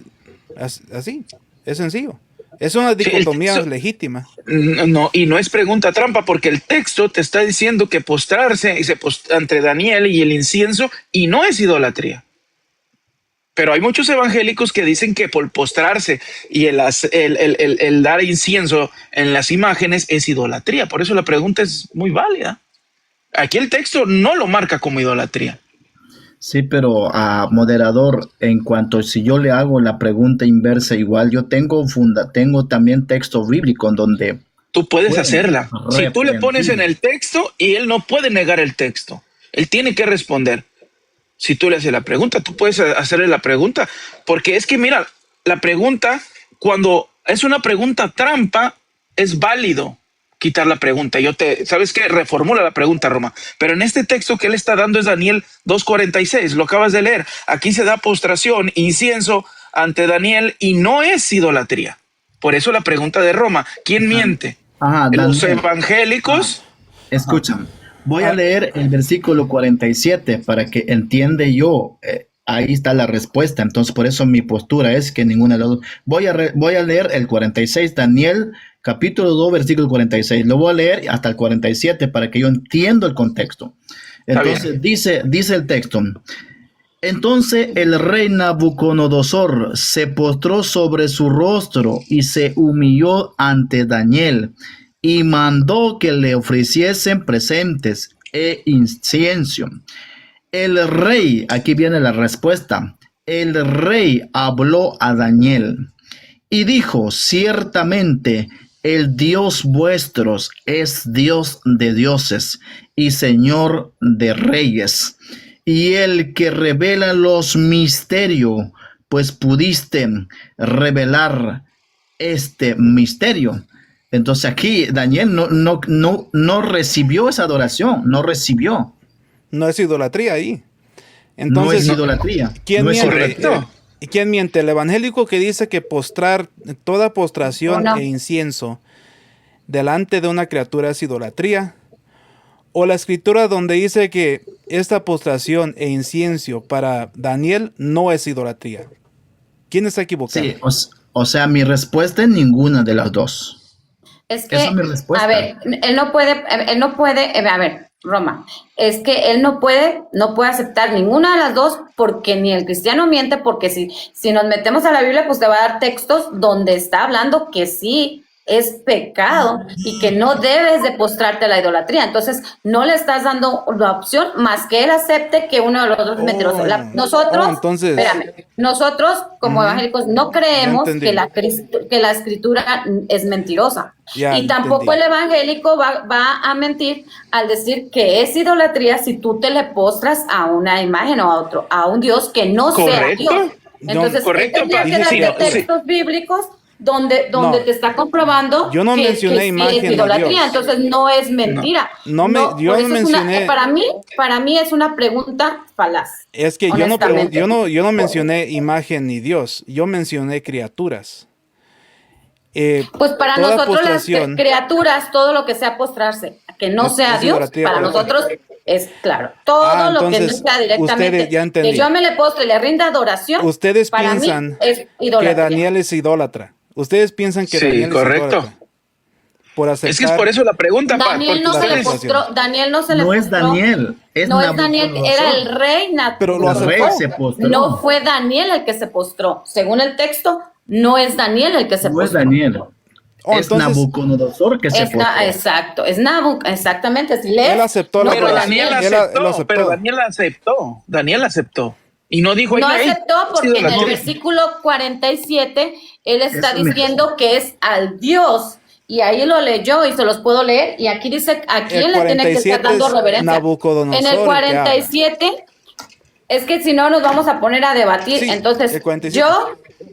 Así, es sencillo. Es una dicotomía legítima. No, y no es pregunta trampa, porque el texto te está diciendo que postrarse ante Daniel y el incienso, y no es idolatría. Pero hay muchos evangélicos que dicen que por postrarse y el dar incienso en las imágenes es idolatría. Por eso la pregunta es muy válida. Aquí el texto no lo marca como idolatría. Sí, pero moderador, en cuanto si yo le hago la pregunta inversa igual, yo tengo también texto bíblico en donde tú puedes hacerla. Si tú le pones en el texto y él no puede negar el texto, él tiene que responder. Si tú le haces la pregunta, tú puedes hacerle la pregunta, porque es que mira, la pregunta, cuando es una pregunta trampa, es válido quitar la pregunta. ¿Sabes qué? Reformula la pregunta, Roma. Pero en este texto que él está dando es Daniel 2:46, lo acabas de leer. Aquí se da postración, incienso ante Daniel y no es idolatría. Por eso la pregunta de Roma, ¿quién miente? Los evangélicos. Escuchan. Voy a leer el versículo 47 para que entiende yo. Ahí está la respuesta. Entonces, por eso mi postura es que ninguna de las dos. Voy a leer el 46, Daniel, capítulo 2, versículo 46. Lo voy a leer hasta el 47 para que yo entienda el contexto. Entonces, dice el texto. Entonces el rey Nabucodonosor se postró sobre su rostro y se humilló ante Daniel. Y mandó que le ofreciesen presentes e incienso. El rey, aquí viene la respuesta, el rey habló a Daniel y dijo, ciertamente el Dios vuestros es Dios de dioses y Señor de reyes, y el que revela los misterios, pues pudiste revelar este misterio. Entonces aquí Daniel no recibió esa adoración, no recibió. No es idolatría ahí. Entonces, no es idolatría. ¿Quién no miente? Es correcto. ¿Quién miente? ¿El evangélico que dice que toda postración e incienso delante de una criatura es idolatría? ¿O la escritura donde dice que esta postración e incienso para Daniel no es idolatría? ¿Quién está equivocado? Sí, o sea, mi respuesta es ninguna de las dos. Es que, esa es mi respuesta. a ver, él no puede, a ver, Roma, es que él no puede aceptar ninguna de las dos porque ni el cristiano miente, porque si nos metemos a la Biblia, pues te va a dar textos donde está hablando que sí es pecado y que no debes de postrarte a la idolatría. Entonces, no le estás dando la opción más que él acepte que uno de los dos es mentiroso. Nosotros, entonces, espérame, nosotros como evangélicos no creemos entendí. que la escritura es mentirosa. Ya Y tampoco entendí. el evangélico va a mentir al decir que es idolatría si tú te le postras a una imagen o a un Dios que no sea Dios. Correcto. Entonces, Correcto, él tendría Pat. que Sí, darte sí. textos bíblicos donde No. te está comprobando Yo no que mencioné sí imagen es ni idolatría. Dios. Entonces, no es mentira. Yo por no eso es mencioné. para mí es una pregunta falaz. Es que honestamente. yo no mencioné imagen ni Dios. Yo mencioné criaturas. Pues para Toda nosotros postración- las criaturas, todo lo que sea postrarse, que no sea es Dios, idolatría, para pero- nosotros es claro. Todo lo que no entonces, sea directamente, ustedes, ya entendí. que yo me le postre y le rinda adoración, Ustedes para piensan mí es que idolatría. Daniel es idólatra. Ustedes piensan que Sí, Daniel correcto. es idólatra. Por aceptar. Es que es por eso la pregunta, Pat. Daniel Porque no se le ustedes, postró, Daniel no se le No es postró. Daniel, es No es Daniel, Nabucodonosor. era el rey Pero lo El rey aceptó. se postró. No fue Daniel el que se postró. Según el texto, no es Daniel el que se No es postró. Daniel. Oh, Es entonces- Nabucodonosor que se postró. Exacto, es exactamente. Si lees, Él aceptó la no pero fue adoración. Daniel Daniel. aceptó, Él aceptó. pero Daniel aceptó. Y no dijo, No "Hey, aceptó es porque en el idolatría". versículo 47 él está Eso me- diciendo que es al Dios. Y ahí lo leyó y se los puedo leer. Y aquí dice a quién le tiene que estar 47 dando es reverencia. Nabucodonosor En el el que 47, es que si no nos vamos a poner a debatir. Sí, Entonces, el 47.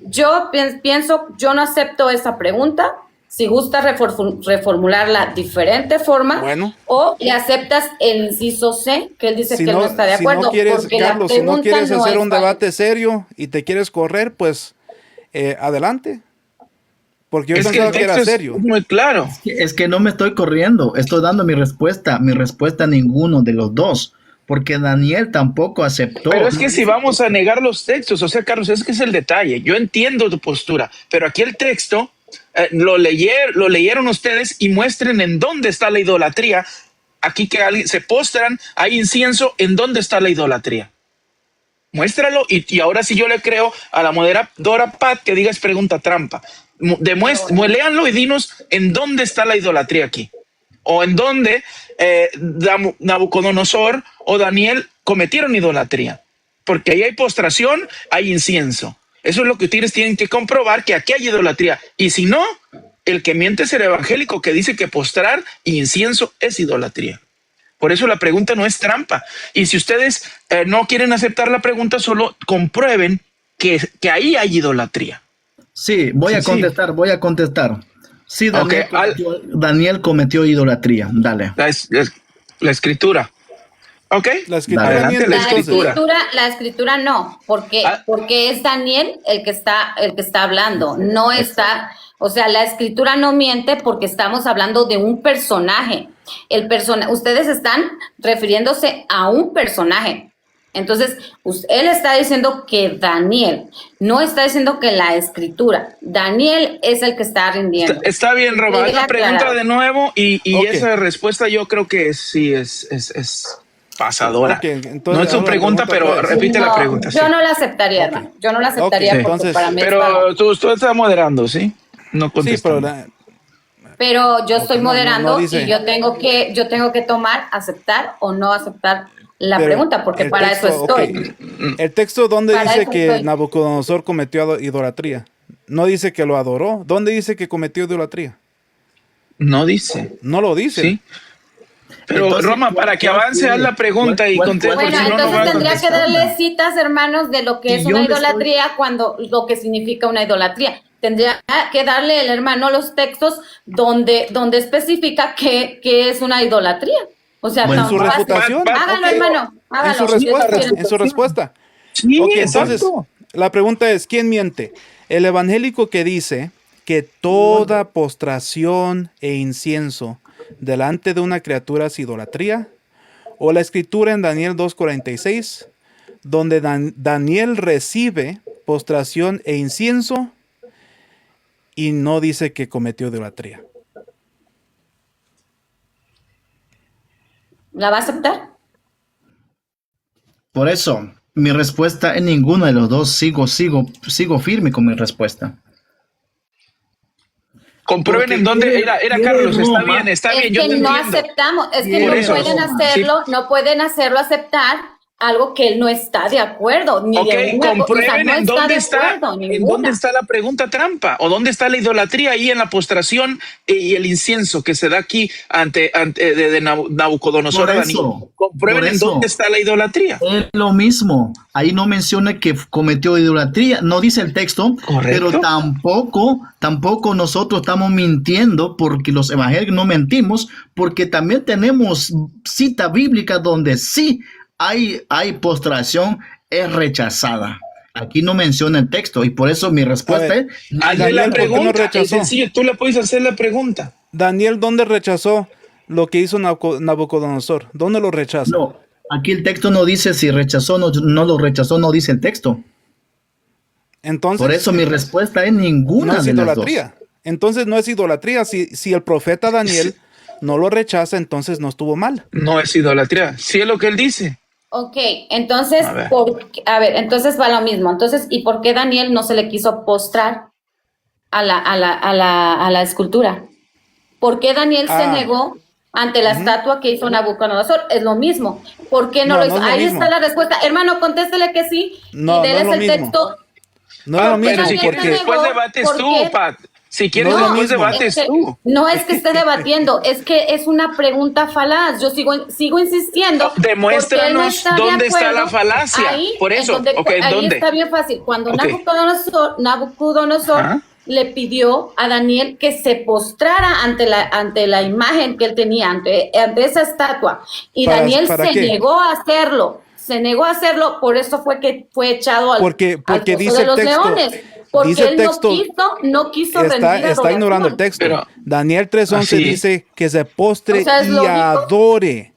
yo pienso, yo no acepto esa pregunta. Si gusta reformularla de diferente forma, Bueno. o le aceptas el inciso C, que él dice que él no está de acuerdo. Si no quieres, porque la Carlos, si no pregunta quieres no hacer es un válida. debate serio y te quieres correr, pues adelante. Porque yo Es que pensaba el que era texto serio. es muy claro. Es que no me estoy corriendo, estoy dando mi respuesta a ninguno de los dos, porque Daniel tampoco aceptó. Pero es que si vamos a negar los textos, o sea, Carlos, es que es el detalle. Yo entiendo tu postura, pero aquí el texto lo leyeron ustedes y muestren en dónde está la idolatría. Aquí que alguien se postran, hay incienso, ¿en dónde está la idolatría? Muéstralo y ahora sí yo le creo a la moderadora Pat que diga es pregunta trampa. Léanlo y dinos en dónde está la idolatría aquí. O en dónde Nabucodonosor o Daniel cometieron idolatría. Porque ahí hay postración, hay incienso. Eso es lo que ustedes tienen que comprobar, que aquí hay idolatría. Y si no, el que miente es el evangélico que dice que postrar y incienso es idolatría. Por eso la pregunta no es trampa. Y si ustedes no quieren aceptar la pregunta, solo comprueben que ahí hay idolatría. Sí, voy a contestar. Sí, Daniel, Ok, Daniel cometió idolatría. Dale. La escritura. ¿Ok? La escritura Dale. miente, La entonces. La escritura no, porque es Daniel el que está hablando, no está, o sea, la escritura no miente porque estamos hablando de un personaje. Ustedes están refiriéndose a un personaje. Entonces, él está diciendo que Daniel, no está diciendo que la escritura. Daniel es el que está rindiendo. Está bien, Roma. Haz la pregunta Aclarado. de nuevo y Ok. esa respuesta yo creo que sí es pasadora. Ok, entonces, No es su ahora la pregunta, pregunta pero otra vez. repite la No, pregunta. yo sí. no la aceptaría, hermano. Yo no la aceptaría Ok, porque entonces, para mí es Pero pago. tú estás moderando, ¿sí? No Sí, contestando. pero Pero yo estoy Ok, no moderando dice. y yo tengo que tomar, aceptar o no aceptar la pero pregunta, porque el para texto, eso ok. estoy. El texto, ¿dónde Para dice eso que estoy. Nabucodonosor cometió idolatría? No dice que lo adoró. ¿Dónde dice que cometió idolatría? No dice. No lo dice. Sí. Pero Entonces, Roma, para que avance, haz la pregunta y conteste. cuál- Bueno, si no, no entonces va a tendría que contestar. darle citas, hermanos, de lo que Y es yo una me estoy- idolatría, cuando lo que significa una idolatría. Tendría que darle el hermano los textos donde especifica qué es una idolatría. O sea, Bueno, tan en su fácil. refutación. Hágalo, Ok. hermano. Hágalo. En su si respuesta. ustedes quieren. En su respuesta. Sí, Ok, exacto. entonces, la pregunta es, ¿quién miente? ¿El evangélico que dice que toda postración e incienso delante de una criatura es idolatría? ¿O la escritura en Daniel 2:46, donde Daniel recibe postración e incienso y no dice que cometió idolatría? ¿La va a aceptar? Por eso, mi respuesta en ninguno de los dos, sigo firme con mi respuesta. Comprueben Porque en dónde era Carlos, está Roma. bien, está Es bien, yo que te no entiendo. aceptamos, es que Por no eso, pueden Roma. hacerlo, no pueden hacerlo aceptar algo que él no está de acuerdo, ni Ok, de una cosa, comprueben no en está dónde de está, acuerdo, en dónde ninguna. está la pregunta trampa o dónde está la idolatría ahí en la postración y el incienso que se da aquí ante de Nabucodonosor Por a Daniel. eso, Comprueben por en eso. dónde está la idolatría. Es lo mismo. Ahí no menciona que cometió idolatría, no dice el texto, Correcto. pero tampoco nosotros estamos mintiendo porque los evangélicos no mentimos, porque también tenemos cita bíblica donde sí hay postración, es rechazada. Aquí no menciona el texto y por eso mi respuesta ver, es Hazle la Daniel, ¿por qué no pregunta, es rechazó? sencillo, tú le puedes hacer la pregunta. Daniel, ¿dónde rechazó lo que hizo Nabucodonosor? ¿Dónde lo rechaza? no. Aquí el texto no dice si rechazó o no lo rechazó, no dice el texto. Entonces, Por eso mi respuesta es ninguna no es de las dos. idolatría. Entonces no es idolatría. Si el profeta Daniel no lo rechaza, entonces no estuvo mal. No es idolatría, sí es lo que él dice. Ok, entonces, A ver. entonces va lo mismo. Entonces, ¿y por qué Daniel no se le quiso postrar a la escultura? ¿Por qué Daniel se negó ante la estatua que hizo Nabucodonosor? Es lo mismo. ¿Por qué no lo hizo? No es lo Ahí mismo. está la respuesta. Hermano, contéstele que sí No, y no es déles lo el mismo. texto. No es lo Pero mismo, si quieres porque- después debates ¿por tú, qué? Pat. Si quieres No es lo después mismo. debates Es que- tú. no es que esté debatiendo, es que es una pregunta falaz. Yo sigo insistiendo. Demuéstranos porque él no está de dónde está acuerdo. la falacia. Ahí, Por eso, en donde, ok, ahí ¿dónde? está bien fácil. Cuando Ok. Nabucodonosor Ajá. le pidió a Daniel que se postrara ante la imagen que él tenía, ante esa estatua. Y Daniel ¿Para se qué? negó a hacerlo. Se negó a hacerlo, por eso fue que fue echado al Porque pozo dice de el los texto. leones. Porque Dice el él texto. no quiso rendir Está adoración. ignorando el texto. Pero- Daniel 3:11 Así. dice que se postre O sea, ¿es y lógico? adore.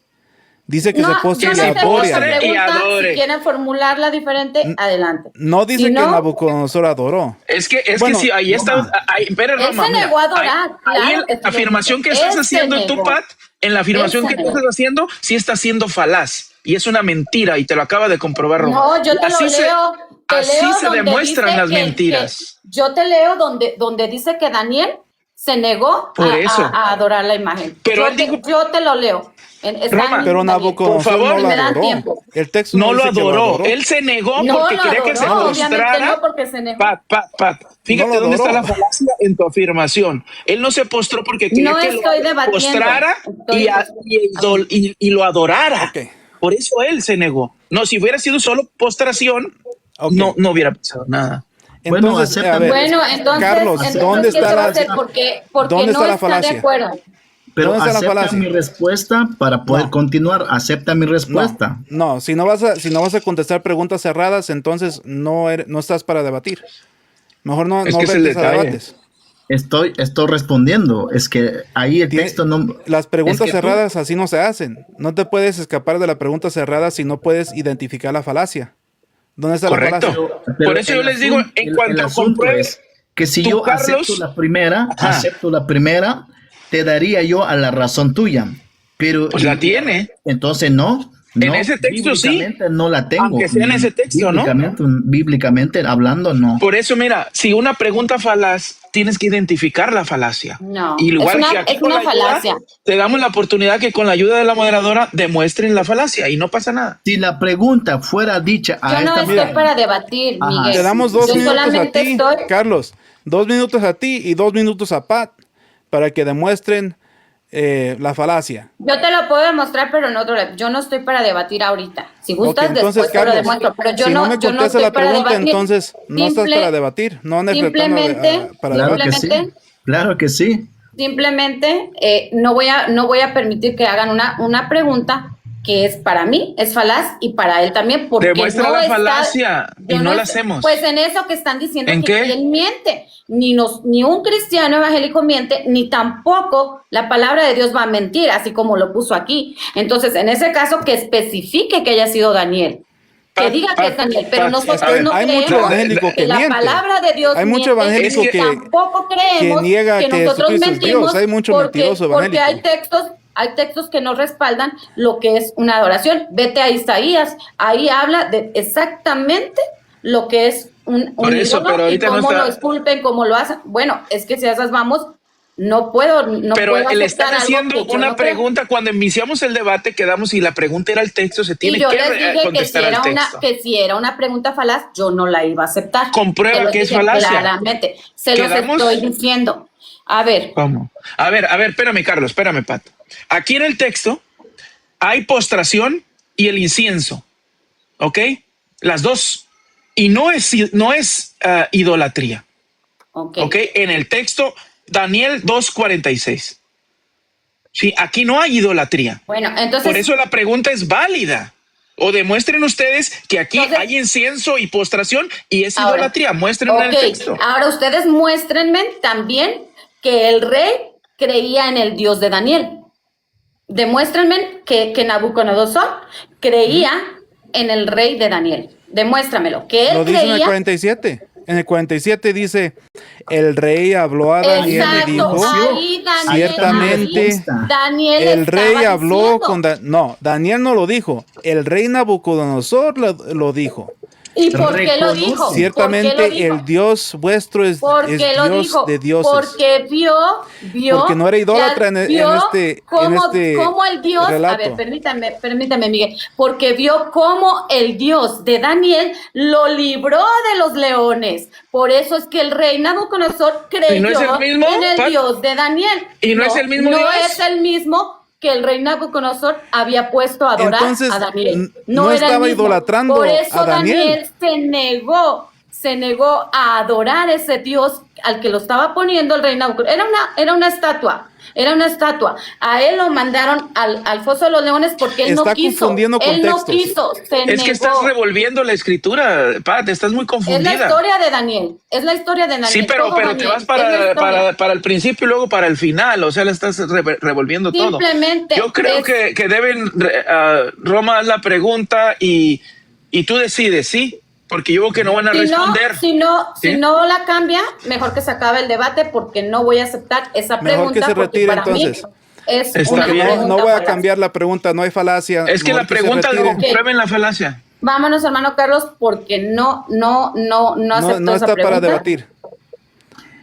Dice que se postre yo y no sé adore. esa postre y pregunta. adore. Si quieren formularla diferente, adelante. No dice Si que no, Nabucodonosor adoró. Es que Bueno, sí, ahí está. Espera, él Roma, se mira, negó a adorar, ahí claro que sí la lo afirmación dice. que estás Él se haciendo tú, negó. Pat, en la afirmación Él se que tú negó. estás haciendo, sí está siendo falaz. Y es una mentira y te lo acaba de comprobar Roma. No, yo te Así lo se- leo. Te así leo se donde demuestran dice las mentiras. yo te leo donde dice que Daniel se negó Por eso. a adorar la imagen. Pero yo, él dijo- yo te lo leo. Está Roma, en Pero Daniel. Nabucodonosor Por favor, no lo me dan adoró. tiempo. El texto No lo dice que adoró. Él se negó No porque lo quería que se adoró, obviamente postrara. no, porque se negó. Pat. Fíjate No lo dónde está adoró. la falacia en tu afirmación. Él no se postró porque quería No que estoy lo debatiendo. postrara Estoy- y lo adorara. Ok. Por eso él se negó. No, si hubiera sido solo postración, Ok. no hubiera pasado nada. Bueno, Entonces, acepta- a ver, Bueno, entonces, Carlos, ¿dónde ¿qué está se va a la hacer? Porque ¿dónde no está la está de falacia? acuerdo. Pero ¿Dónde está la acepta falacia? mi respuesta para poder No. continuar. Acepta mi respuesta. No, si no vas a contestar preguntas cerradas, entonces no estás para debatir. Mejor no Es que es el ventes a detalle. debates. Estoy respondiendo. Es que ahí el Tiene- texto no. Las preguntas es que tú- cerradas así no se hacen. No te puedes escapar de la pregunta cerrada si no puedes identificar la falacia. ¿Dónde está la Correcto. falacia? Pero Por eso el yo les digo, asunto- en el cuanto asunto compruebe- es que si tú, yo Carlos, acepto la primera, te daría yo a la razón tuya. Pero Pues la tiene. entonces no. En ese texto sí. Bíblicamente no la tengo. Aunque sea en ese texto, ¿no? Bíblicamente hablando, no. Por eso, mira, si una pregunta falaz, tienes que identificar la falacia. No, Igual es una- que aquí es con una la ayuda, falacia. te damos la oportunidad que con la ayuda de la moderadora demuestren la falacia y no pasa nada. Si la pregunta fuera dicha a Yo no esta estoy para debatir, Ajá. Miguel. Te damos 2 Yo minutos a solamente ti, estoy. Carlos. 2 minutos a ti y 2 minutos a Pat para que demuestren la falacia. Yo te lo puedo demostrar, pero en otro lado. Yo no estoy para debatir ahorita. Si gustas, Ok, entonces, después te lo Carlos, demuestro. Pero yo si no me yo no contestas estoy la para pregunta, debatir. entonces no estás para debatir. No andes retando Simplemente, para Claro debate. que sí. Simplemente- Claro que sí. Simplemente no voy a permitir que hagan una pregunta que es para mí, es falaz, y para él también, porque Demuestra no la está- falacia y yo no la es- hacemos. Pues en eso que están diciendo ¿En que qué? él miente. Ni un cristiano evangélico miente, ni tampoco la palabra de Dios va a mentir, así como lo puso aquí. Entonces, en ese caso, que especifique que haya sido Daniel. Que Pat, diga que es Pat, Daniel, pero Pat, nosotros a ver, no hay creemos mucho evangélico que la miente. palabra de Dios Hay mucho miente, evangélico y que tampoco creemos niega que nosotros Jesucristo es mentimos Dios. Hay mucho porque mentiroso hay evangélico. hay textos que no respaldan lo que es una adoración. Vete a Isaías, ahí habla de exactamente lo que es un eso, ídolo pero y cómo no está... lo esculpen, cómo lo hacen. Bueno, es que si a esas vamos, no puedo pero puedo le están haciendo una pregunta. Creo. Cuando iniciamos el debate quedamos y la pregunta era el texto, se tiene Y yo que les dije contestar al texto. que si era una pregunta falaz, yo no la iba a aceptar. Comprueba que es falacia. Claramente, se los estoy diciendo. A ver. ¿Cómo? A ver, espérame, Carlos, espérame, Pat. Aquí en el texto hay postración y el incienso, ¿ok? Las dos. Y no es idolatría. Ok, en el texto Daniel 2:46. Sí, aquí no hay idolatría. Bueno, entonces... Por eso la pregunta es válida. O demuestren ustedes que aquí hay incienso y postración y es idolatría. Muéstrenme en el texto. Ahora ustedes muéstrenme también que el rey creía en el Dios de Daniel. Demuéstrenme que Nabucodonosor creía en el rey de Daniel. Demuéstramelo. Que él lo dice creía... en el 47. En el 47 dice, el rey habló a Daniel y dijo, ahí Daniel, ciertamente Daniel el rey habló diciendo. No, Daniel no lo dijo, el rey Nabucodonosor lo dijo. ¿Y por qué lo dijo? Ciertamente el Dios vuestro es Dios de dioses. Porque vio porque no era idólatra en este cómo el Dios, relato. A ver, permítame, Miguel, porque vio cómo el Dios de Daniel lo libró de los leones. Por eso es que el rey Nabucodonosor creyó en el Dios de Daniel. ¿Y no es el mismo Dios? No es el mismo que el rey Nabucodonosor había puesto a adorar a Daniel. No era estaba el mismo. idolatrando Por eso a Daniel. se negó a adorar a ese Dios al que lo estaba poniendo el rey Nabucodonosor. Era una estatua. A él lo mandaron al foso de los leones porque él no quiso. Está confundiendo contextos. Él no quiso, se negó. Que estás revolviendo la escritura, Pat, estás muy confundida. Es la historia de Daniel. Sí, pero te vas para el principio y luego para el final, o sea, le estás revolviendo todo. Simplemente. Yo creo que deben, Roma, haz la pregunta y tú decides, ¿sí? Porque yo creo que no van a responder. Si no la cambia, mejor que se acabe el debate porque no voy a aceptar esa pregunta. Mejor que se retire entonces. No voy a cambiar la pregunta, no hay falacia. Es que la pregunta lo comprueben la falacia. Vámonos, hermano Carlos, porque no acepto no esa está pregunta. para debatir.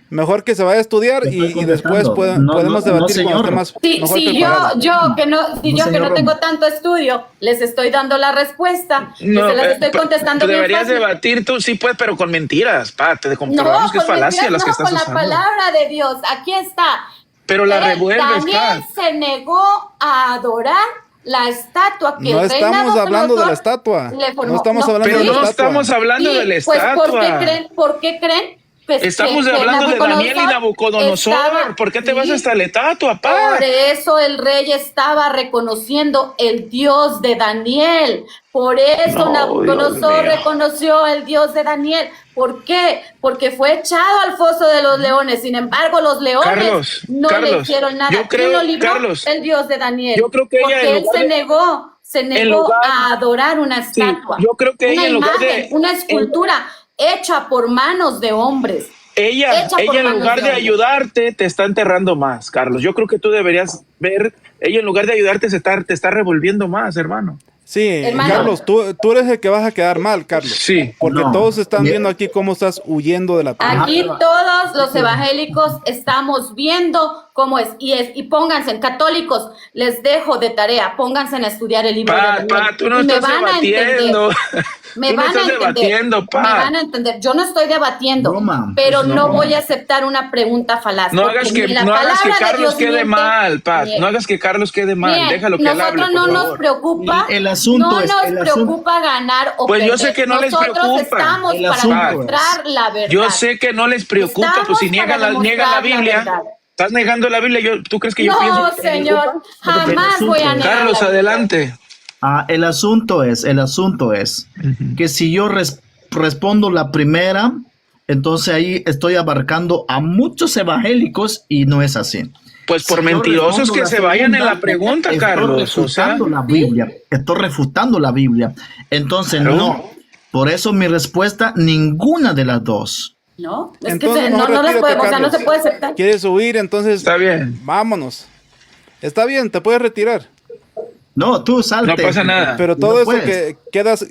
Mejor que se vaya a estudiar y después podemos debatir con los temas. Si yo que no tengo tanto estudio, les estoy dando la respuesta, se las estoy contestando bien deberías fácil. debatir tú, sí puedes, pero con mentiras, te comprobamos que es falacia las que estás usando. Con la palabra de Dios, aquí está. Pero la revuelves, Daniel se negó a adorar la estatua que no el rey estamos hablando de la estatua. No estamos hablando de la estatua. No estamos hablando de la estatua. ¿Por qué creen? Pues estamos hablando de Daniel y Nabucodonosor. ¿Por qué te vas hasta la estatua, papá? Por eso el rey estaba reconociendo el Dios de Daniel. Por eso Nabucodonosor reconoció el Dios de Daniel. ¿Por qué? Porque fue echado al foso de los leones. Sin embargo, los leones le hicieron nada. ¿Quién lo libró? El Dios de Daniel. Yo creo que porque él se negó a adorar una estatua. Yo creo que una imagen, una escultura hecha por manos de hombres. Ella en lugar de ayudarte, te está enterrando más, Carlos. Yo creo que tú deberías ver, ella en lugar de ayudarte, te está revolviendo más, hermano. Sí, hermano. Carlos, tú eres el que vas a quedar mal, Carlos. Sí. Porque todos están viendo aquí cómo estás huyendo de la pregunta. Aquí todos los evangélicos estamos viendo cómo es. Y pónganse, católicos, les dejo de tarea, pónganse a estudiar el libro de Daniel. Tú no estás debatiendo. Me van a entender. Yo no estoy debatiendo, pero no voy a aceptar una pregunta falaz. No hagas que Carlos quede mal, Pat. No hagas que Carlos quede mal. Déjalo que él hable, nosotros no nos preocupa. No nos preocupa ganar o pues yo sé que no les preocupa. Nosotros estamos para mostrar la verdad. Yo sé que no les preocupa, pues si niegan la Biblia. ¿Estás negando la Biblia? ¿Tú crees que yo pienso? No, señor, jamás voy a negar. Carlos, adelante. El asunto es que si yo respondo la primera, entonces ahí estoy abarcando a muchos evangélicos y no es así. Pues por mentirosos que se vayan en la pregunta, Carlos. Estoy refutando la Biblia. Entonces, no. Por eso mi respuesta, ninguna de las dos. No, es entonces, que no las podemos, no se puede aceptar. ¿Quieres huir? Entonces, está bien. Vámonos. Está bien, te puedes retirar. No, tú salte. No pasa nada. Pero No todo eso puedes. que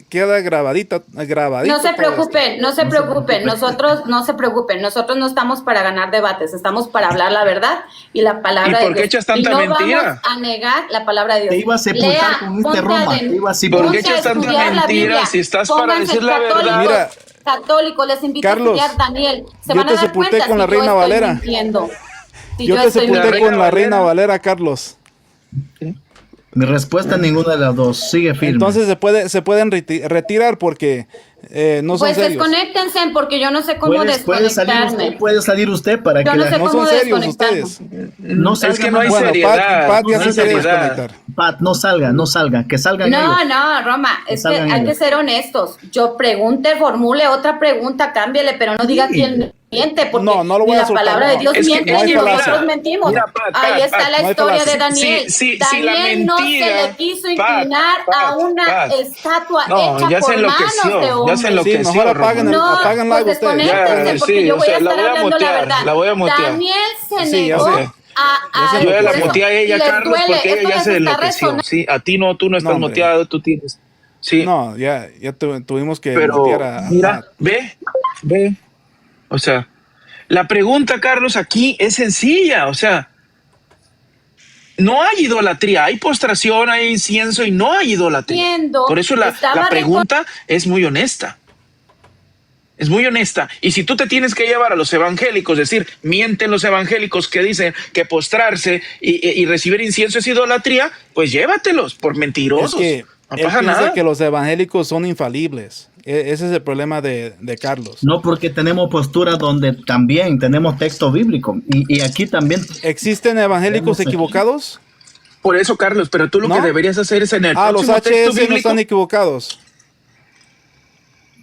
queda grabadito. No se todo esto. preocupen, no se preocupen. Nosotros no se preocupen. Nosotros no estamos para ganar debates, estamos para hablar la verdad y la palabra ¿Y por de qué Dios. echas tanta y no mentira? vamos a negar la palabra de Dios. Te iba a sepultar con este ponte Roma, aden- te iba a ¿Por qué ponte a echas tanta estudiar la mentira Biblia. si estás para Pónganse decir la verdad? católicos, Mira, católicos, les invito Carlos, a estudiar Daniel. Se yo van a te dar sepulté cuenta con si la yo Reina estoy Valera. mintiendo. Si Yo te estoy sepulté mintiendo. con la Reina Valera, Carlos. Mi respuesta ninguna de las dos. Sigue firme. Entonces se pueden retirar porque no son Pues serios. desconéctense porque yo no sé cómo desconectarme. puede salir usted para Yo que no la sé No cómo son serios desconectarme. ustedes. no Es salga que no hay más. Bueno, seriedad. Pat ya no se hay quiere seriedad. desconectar. Pat, no salga, que salgan No, ellos. no, Roma, es que salgan hay que ellos. ser honestos. Yo pregunte, formule otra pregunta, cámbiele, pero no diga Sí. quién miente, porque No, no lo ni voy a la soltar, palabra de no. Dios Es que miente, no hay ni falacia. nosotros mentimos. Mira, Pat, Ahí está Pat, la no hay historia falacia. de Daniel. Si la Daniel no se mentira- le quiso Pat, inclinar a Pat, una Pat. estatua No, hecha ya se por manos de enloqueció, ya se hombres. Sí, enloqueció. mejor apaguen, No, apaguen pues live ustedes. desconéctense Ya, porque sí, yo o voy sea, a la estar voy a hablando mutear, la verdad. la voy a mutear. Daniel se Sí, ya negó sé. a Ya sé Yo ya la por eso, muteé a y ella, les Carlos, duele, porque esto ella ya les se está enloqueció. resonando. Sí, a ti no, tú no estás hombre. muteado, tú tienes. Sí, No, ya tuvimos que pero mutear a mira, Pat. ve. O sea, la pregunta, Carlos, aquí es sencilla. O sea, no hay idolatría, hay postración, hay incienso y no hay idolatría. Entiendo, Por eso estaba la pregunta es muy honesta. Es muy honesta. Y si tú te tienes que llevar a los evangélicos, decir, mienten los evangélicos que dicen que postrarse y recibir incienso es idolatría, pues llévatelos por mentirosos. Es que no él pasa piensa nada. que los evangélicos son infalibles. Ese es el problema de Carlos. No, porque tenemos posturas donde también tenemos texto bíblico. Y aquí también. ¿Existen evangélicos Tenemos aquí. equivocados? Por eso, Carlos, pero tú lo ¿No? que deberías hacer es en el Ah, los próximo texto HS no bíblico. están equivocados.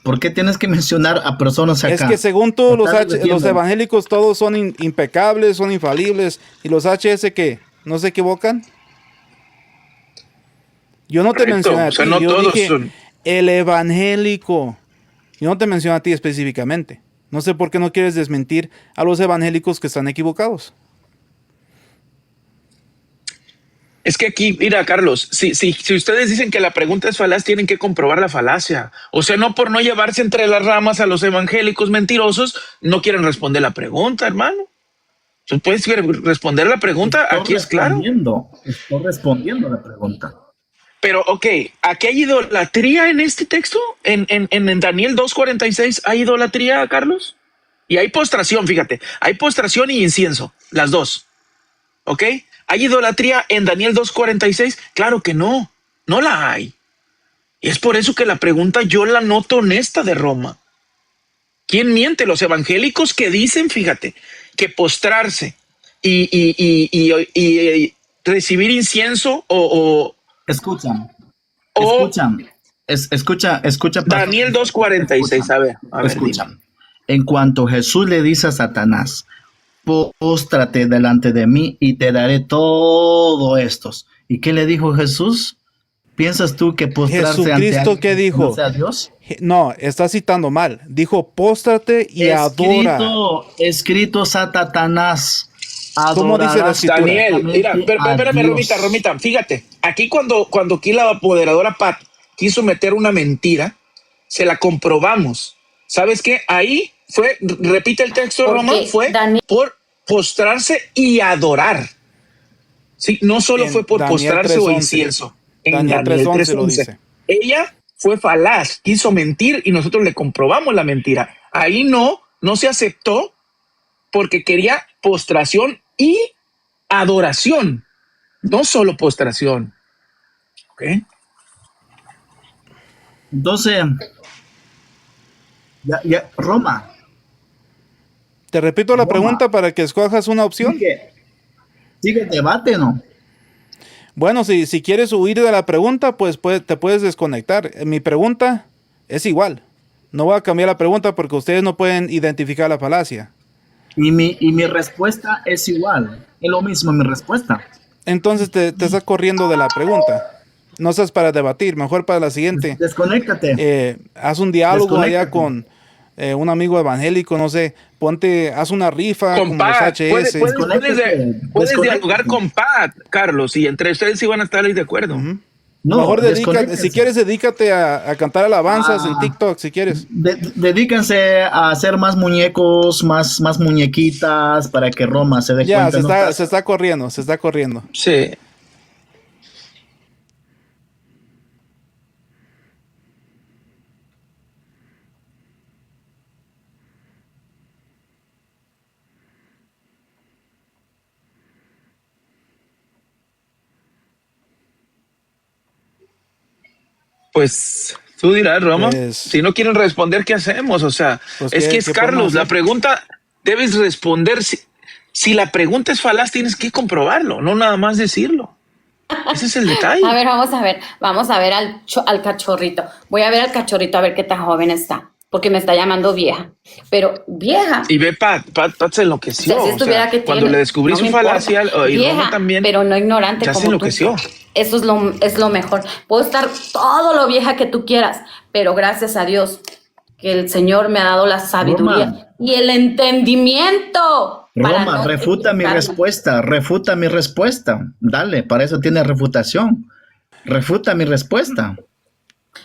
¿Por qué tienes que mencionar a personas acá? Es que según tú, los, Estás los repitiendo. evangélicos todos son impecables, son infalibles. ¿Y los HS qué? ¿No se equivocan? Yo no te Correcto, mencioné a o sea, ti, no yo todos dije son. el evangélico. Yo no te mencioné a ti específicamente. No sé por qué no quieres desmentir a los evangélicos que están equivocados. Es que aquí, mira, Carlos, si ustedes dicen que la pregunta es falaz, tienen que comprobar la falacia. O sea, no por no llevarse entre las ramas a los evangélicos mentirosos, no quieren responder la pregunta, hermano. Tú puedes responder la pregunta, aquí es claro. Estoy respondiendo la pregunta. Pero, ok, ¿aquí hay idolatría en este texto? ¿En Daniel 2:46 hay idolatría, Carlos? Y hay postración, fíjate, hay postración y incienso, las dos. ¿Ok? ¿Hay idolatría en Daniel 2:46? Claro que no, no la hay. Y es por eso que la pregunta yo la noto honesta de Roma. ¿Quién miente? Los evangélicos que dicen, fíjate, que postrarse y recibir incienso Escuchan. o Escucha. Daniel 2:46, a ver, Escucha. En cuanto Jesús le dice a Satanás, póstrate delante de mí y te daré todo estos. ¿Y qué le dijo Jesús? ¿Piensas tú que postrarse ante Jesucristo, alguien ¿qué dijo? no sea Dios? No, está citando mal. Dijo, póstrate y adora. Escrito Satanás. ¿Cómo dice la escritura? Daniel, mira, espérame, Romita, fíjate, aquí cuando aquí la apoderadora Pat quiso meter una mentira, se la comprobamos. ¿Sabes qué? Ahí fue, repite el texto, Porque Roma, fue Daniel- por postrarse y adorar. Sí, no solo En fue por Daniel postrarse o 3:11. incienso. En Daniel 3:11 lo 3:11. dice. Ella fue falaz, quiso mentir y nosotros le comprobamos la mentira. Ahí no se aceptó porque quería postración y adoración, no solo postración. ¿Ok? Entonces, Roma. Te repito la Roma. pregunta para que escojas una opción. Sigue el debate, ¿no? Bueno, si quieres huir de la pregunta, pues te puedes desconectar. Mi pregunta es igual. No voy a cambiar la pregunta porque ustedes no pueden identificar la falacia. Y mi respuesta es igual. Es lo mismo mi respuesta. Entonces te estás corriendo de la pregunta. No estás para debatir, mejor para la siguiente. Desconéctate. Haz un diálogo allá Desconéctate. un amigo evangélico, no sé, haz una rifa Con como Pat, los HS. puedes dialogar con Pat, Carlos, y entre ustedes sí van a estar ahí de acuerdo. Ujú. No, Mejor dedícate, desconéctense. si quieres, dedícate a cantar alabanzas en Ah, TikTok, si quieres. Dedíquense a hacer más muñecos, más muñequitas para que Roma se dé Ya, cuenta. ¿No? se está corriendo, se está corriendo. Sí. Pues tú dirás, Roma, Pues- si no quieren responder, ¿qué hacemos? O sea, Pues, es ¿qué- que es qué podemos Carlos, la hacer? pregunta debes responder. Si la pregunta es falaz, tienes que comprobarlo, no nada más decirlo. Ese es el detalle. A ver, vamos a ver al cachorrito. Voy a ver al cachorrito a ver qué tan joven está, porque me está llamando vieja. Pero vieja. Y ve, Pat se enloqueció. O sea, si estuviera que cuando tiene, le descubrí no su me importa. falacia, y Vieja, Roma también, pero no ignorante ya se como tú. enloqueció. Eso es lo mejor. Puedo estar todo lo vieja que tú quieras, pero gracias a Dios que el Señor me ha dado la sabiduría Roma. y el entendimiento. para Roma, no refuta mi equivocarme. refuta mi respuesta. Dale, para eso tiene refutación. Refuta mi respuesta.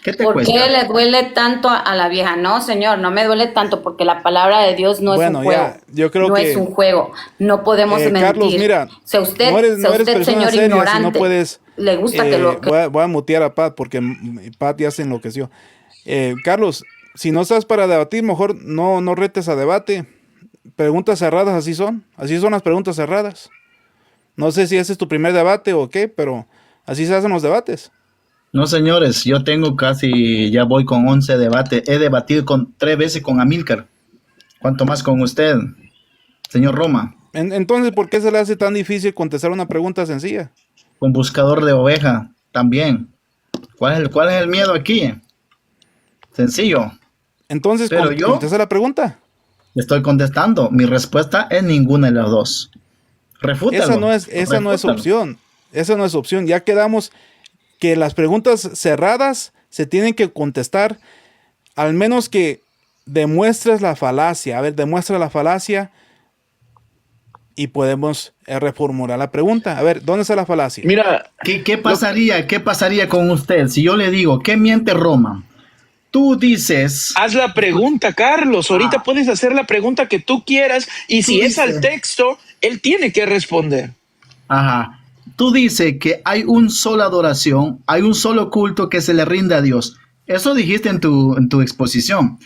¿Qué te ¿Por cuesta? qué le duele tanto a la vieja? No, señor, no me duele tanto porque la palabra de Dios no Bueno, es un juego. ya, yo creo no que- es un juego. No podemos mentir. Carlos, mira, sea usted, no eres persona señor seria ignorante, si no puedes. le gusta que lo... que- Voy a mutear a Pat porque Pat ya se enloqueció. Carlos, si no estás para debatir, mejor no retes a debate. Preguntas cerradas, así son las preguntas cerradas. No sé si ese es tu primer debate o qué, pero así se hacen los debates. No, señores, yo tengo ya voy con 11 debates. He debatido 3 veces con Amílcar. ¿Cuánto más con usted, señor Roma? Entonces, ¿por qué se le hace tan difícil contestar una pregunta sencilla? Con buscador de oveja también. ¿Cuál es el miedo aquí? Sencillo. Entonces, Pero yo- contesta la pregunta. Estoy contestando. Mi respuesta es ninguna de las dos. Refútalo. Esa no es Refútalo. opción. Esa no es opción. Ya quedamos que las preguntas cerradas se tienen que contestar al menos que demuestres la falacia. A ver, demuestra la falacia y podemos reformular la pregunta. A ver, ¿dónde está la falacia? Mira, ¿Qué pasaría con usted si yo le digo, ¿qué miente Roma? Tú dices, haz la pregunta, Carlos. Ahorita puedes hacer la pregunta que tú quieras y si es al texto, él tiene que responder. ajá, tú dices que hay un solo adoración, hay un solo culto que se le rinde a Dios. Eso dijiste en tu exposición.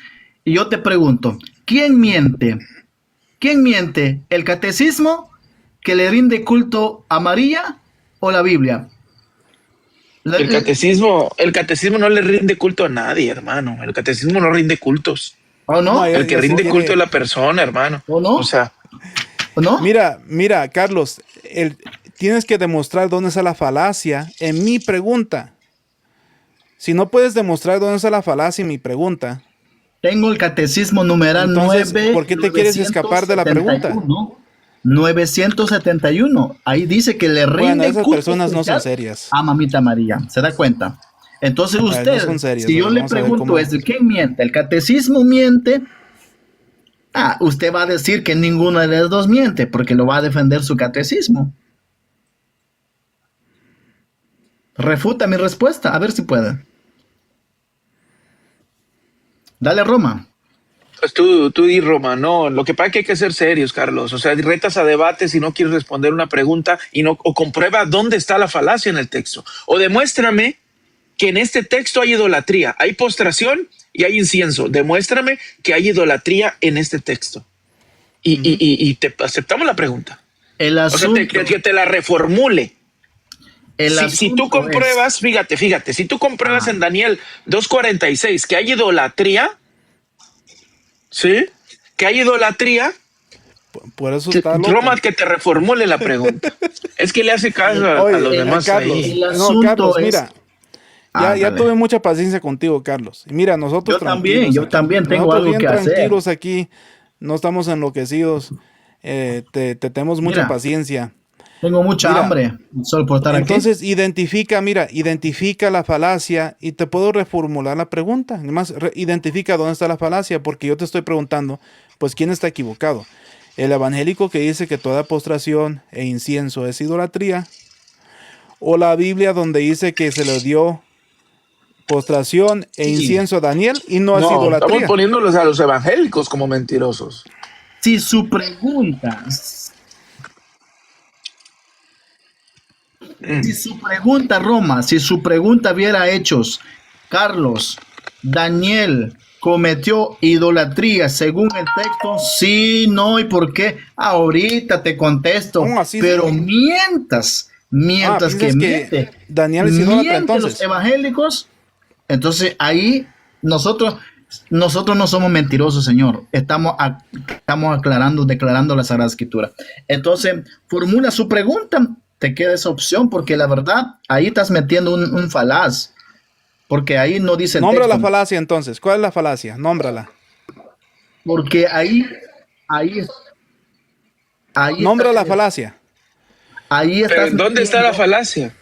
Y yo te pregunto, ¿quién miente? ¿Quién miente? ¿El catecismo que le rinde culto a María o la Biblia? El catecismo no le rinde culto a nadie, hermano. El catecismo no rinde cultos. ¿O no? No, El que ya rinde sí culto tiene- es la persona, hermano. ¿O no? O sea, ¿O no? Mira, Carlos, tienes que demostrar dónde está la falacia en mi pregunta. Si no puedes demostrar dónde está la falacia en mi pregunta, Tengo el catecismo numeral Entonces, 9. ¿por qué te quieres escapar de la pregunta? 971. Ahí dice que le rinde bueno, esas culto personas no son especial serias. a Mamita María. ¿Se da cuenta? Entonces A ver, usted, no son serias, si yo le vamos a ver pregunto cómo- eso, ¿quién miente? ¿El catecismo miente? Usted va a decir que ninguno de los dos miente porque lo va a defender su catecismo. Refuta mi respuesta, a ver si puede. Dale, Roma. pues tú di Roma, no. Lo que pasa es que hay que ser serios, Carlos. O sea, retas a debate si no quieres responder una pregunta o comprueba dónde está la falacia en el texto. O demuéstrame que en este texto hay idolatría, hay postración y hay incienso. Demuéstrame que hay idolatría en este texto. Y te aceptamos la pregunta. El O sea, asunto, que te la reformule. el Si tú asunto compruebas, fíjate, si tú compruebas en Daniel 2:46 que hay idolatría, ¿sí? Que hay idolatría, por eso está loco. Roma, que te reformule la pregunta. Es que le hace caso a Oye, los demás Carlos, ahí. El asunto Carlos, es- mira, ya Dale. tuve mucha paciencia contigo, Carlos. Y mira, nosotros Yo también, tranquilos yo aquí. también tengo Nosotros algo bien que hacer. tranquilos aquí, no estamos enloquecidos, te tenemos mucha Mira. paciencia. Tengo mucha Mira, hambre solo por estar aquí. Entonces identifica la falacia y te puedo reformular la pregunta. Además, identifica dónde está la falacia, porque yo te estoy preguntando, pues, ¿quién está equivocado? ¿El evangélico que dice que toda postración e incienso es idolatría? ¿O la Biblia donde dice que se le dio postración e incienso a Daniel y no es No, idolatría? estamos poniéndolos a los evangélicos como mentirosos. Si su pregunta, Roma, si su pregunta viera hechos, Carlos, Daniel cometió idolatría según el texto, sí, no y por qué, ahorita te contesto, ¿Cómo así? pero mientras ¿piensas que miente, Daniel es idólatra mienten entonces? los evangélicos, entonces ahí nosotros no somos mentirosos, Señor. Estamos declarando la Sagrada Escritura. Entonces, formula su pregunta. Te queda esa opción, porque la verdad, ahí estás metiendo un falaz. Porque ahí no dice el Nombra texto. la falacia entonces. ¿Cuál es la falacia? Nómbrala. Porque ahí Nombra está, la falacia. ahí Pero estás ¿dónde está la metiendo. falacia?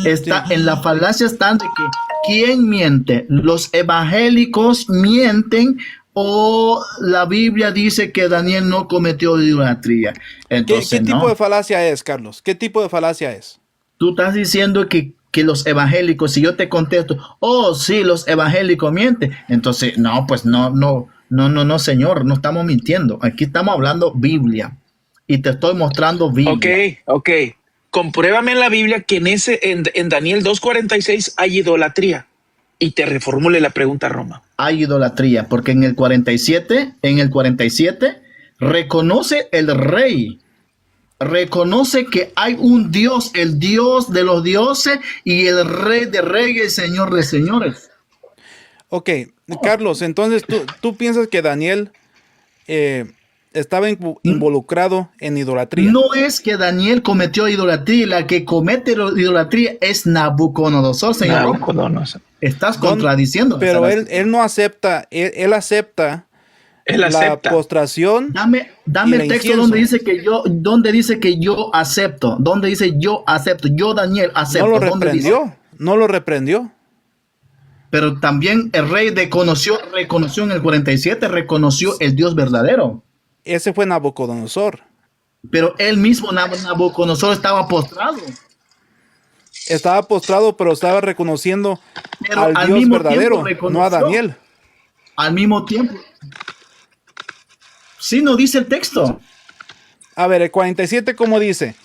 Está en la falacia están de que ¿quién miente? ¿Los evangélicos mienten o la Biblia dice que Daniel no cometió idolatría? Entonces, ¿Qué tipo no. de falacia es, Carlos? ¿Qué tipo de falacia es? Tú estás diciendo que los evangélicos, si yo te contesto, oh, sí, los evangélicos mienten, entonces, no, pues no, señor, no estamos mintiendo. Aquí estamos hablando Biblia y te estoy mostrando Biblia. Ok. Compruébame en la Biblia que en Daniel 2:46 hay idolatría. Y te reformule la pregunta, Roma. Hay idolatría, porque en el 47 reconoce el rey, reconoce que hay un Dios, el Dios de los dioses y el Rey de reyes, Señor de señores. Ok, Carlos, entonces tú piensas que Daniel estaba involucrado en idolatría. No es que Daniel cometió idolatría, la que comete idolatría es Nabucodonosor, Señor. Nabucodonosor. Estás contradiciendo. Pero él no acepta, él acepta la postración. Dame el texto donde dice que yo acepto. Donde dice yo acepto. Yo, Daniel, acepto. No lo reprendió. Pero también el rey reconoció en el 47, reconoció el Dios verdadero. Ese fue Nabucodonosor. Pero él mismo, Nabucodonosor, estaba postrado. Estaba postrado, pero estaba reconociendo Pero al Dios verdadero, no a Daniel. Al mismo tiempo. Sí, no dice el texto. A ver, el 47, ¿cómo dice?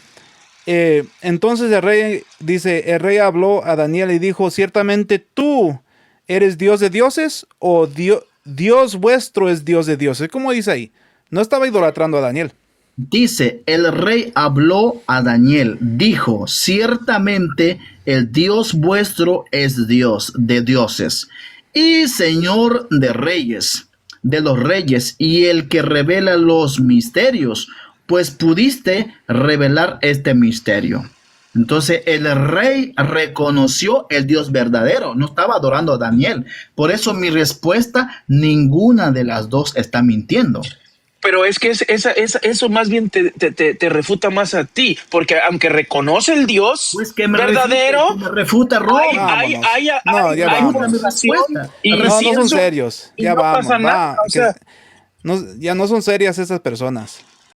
Entonces el rey habló a Daniel y dijo, ciertamente tú eres Dios de dioses o Dios vuestro es Dios de dioses. ¿Cómo dice ahí? No estaba idolatrando a Daniel. Dice, el rey habló a Daniel, dijo, ciertamente el Dios vuestro es Dios de dioses y Señor de reyes, de los reyes y el que revela los misterios, pues pudiste revelar este misterio. Entonces el rey reconoció el Dios verdadero, no estaba adorando a Daniel. Por eso mi respuesta, ninguna de las dos está mintiendo. Pero es que eso más bien te refuta más a ti, porque aunque reconoce el Dios pues que me verdadero, me refuta Roma. No son serios. Ya no vamos. pasa nada, ya no son serias esas personas.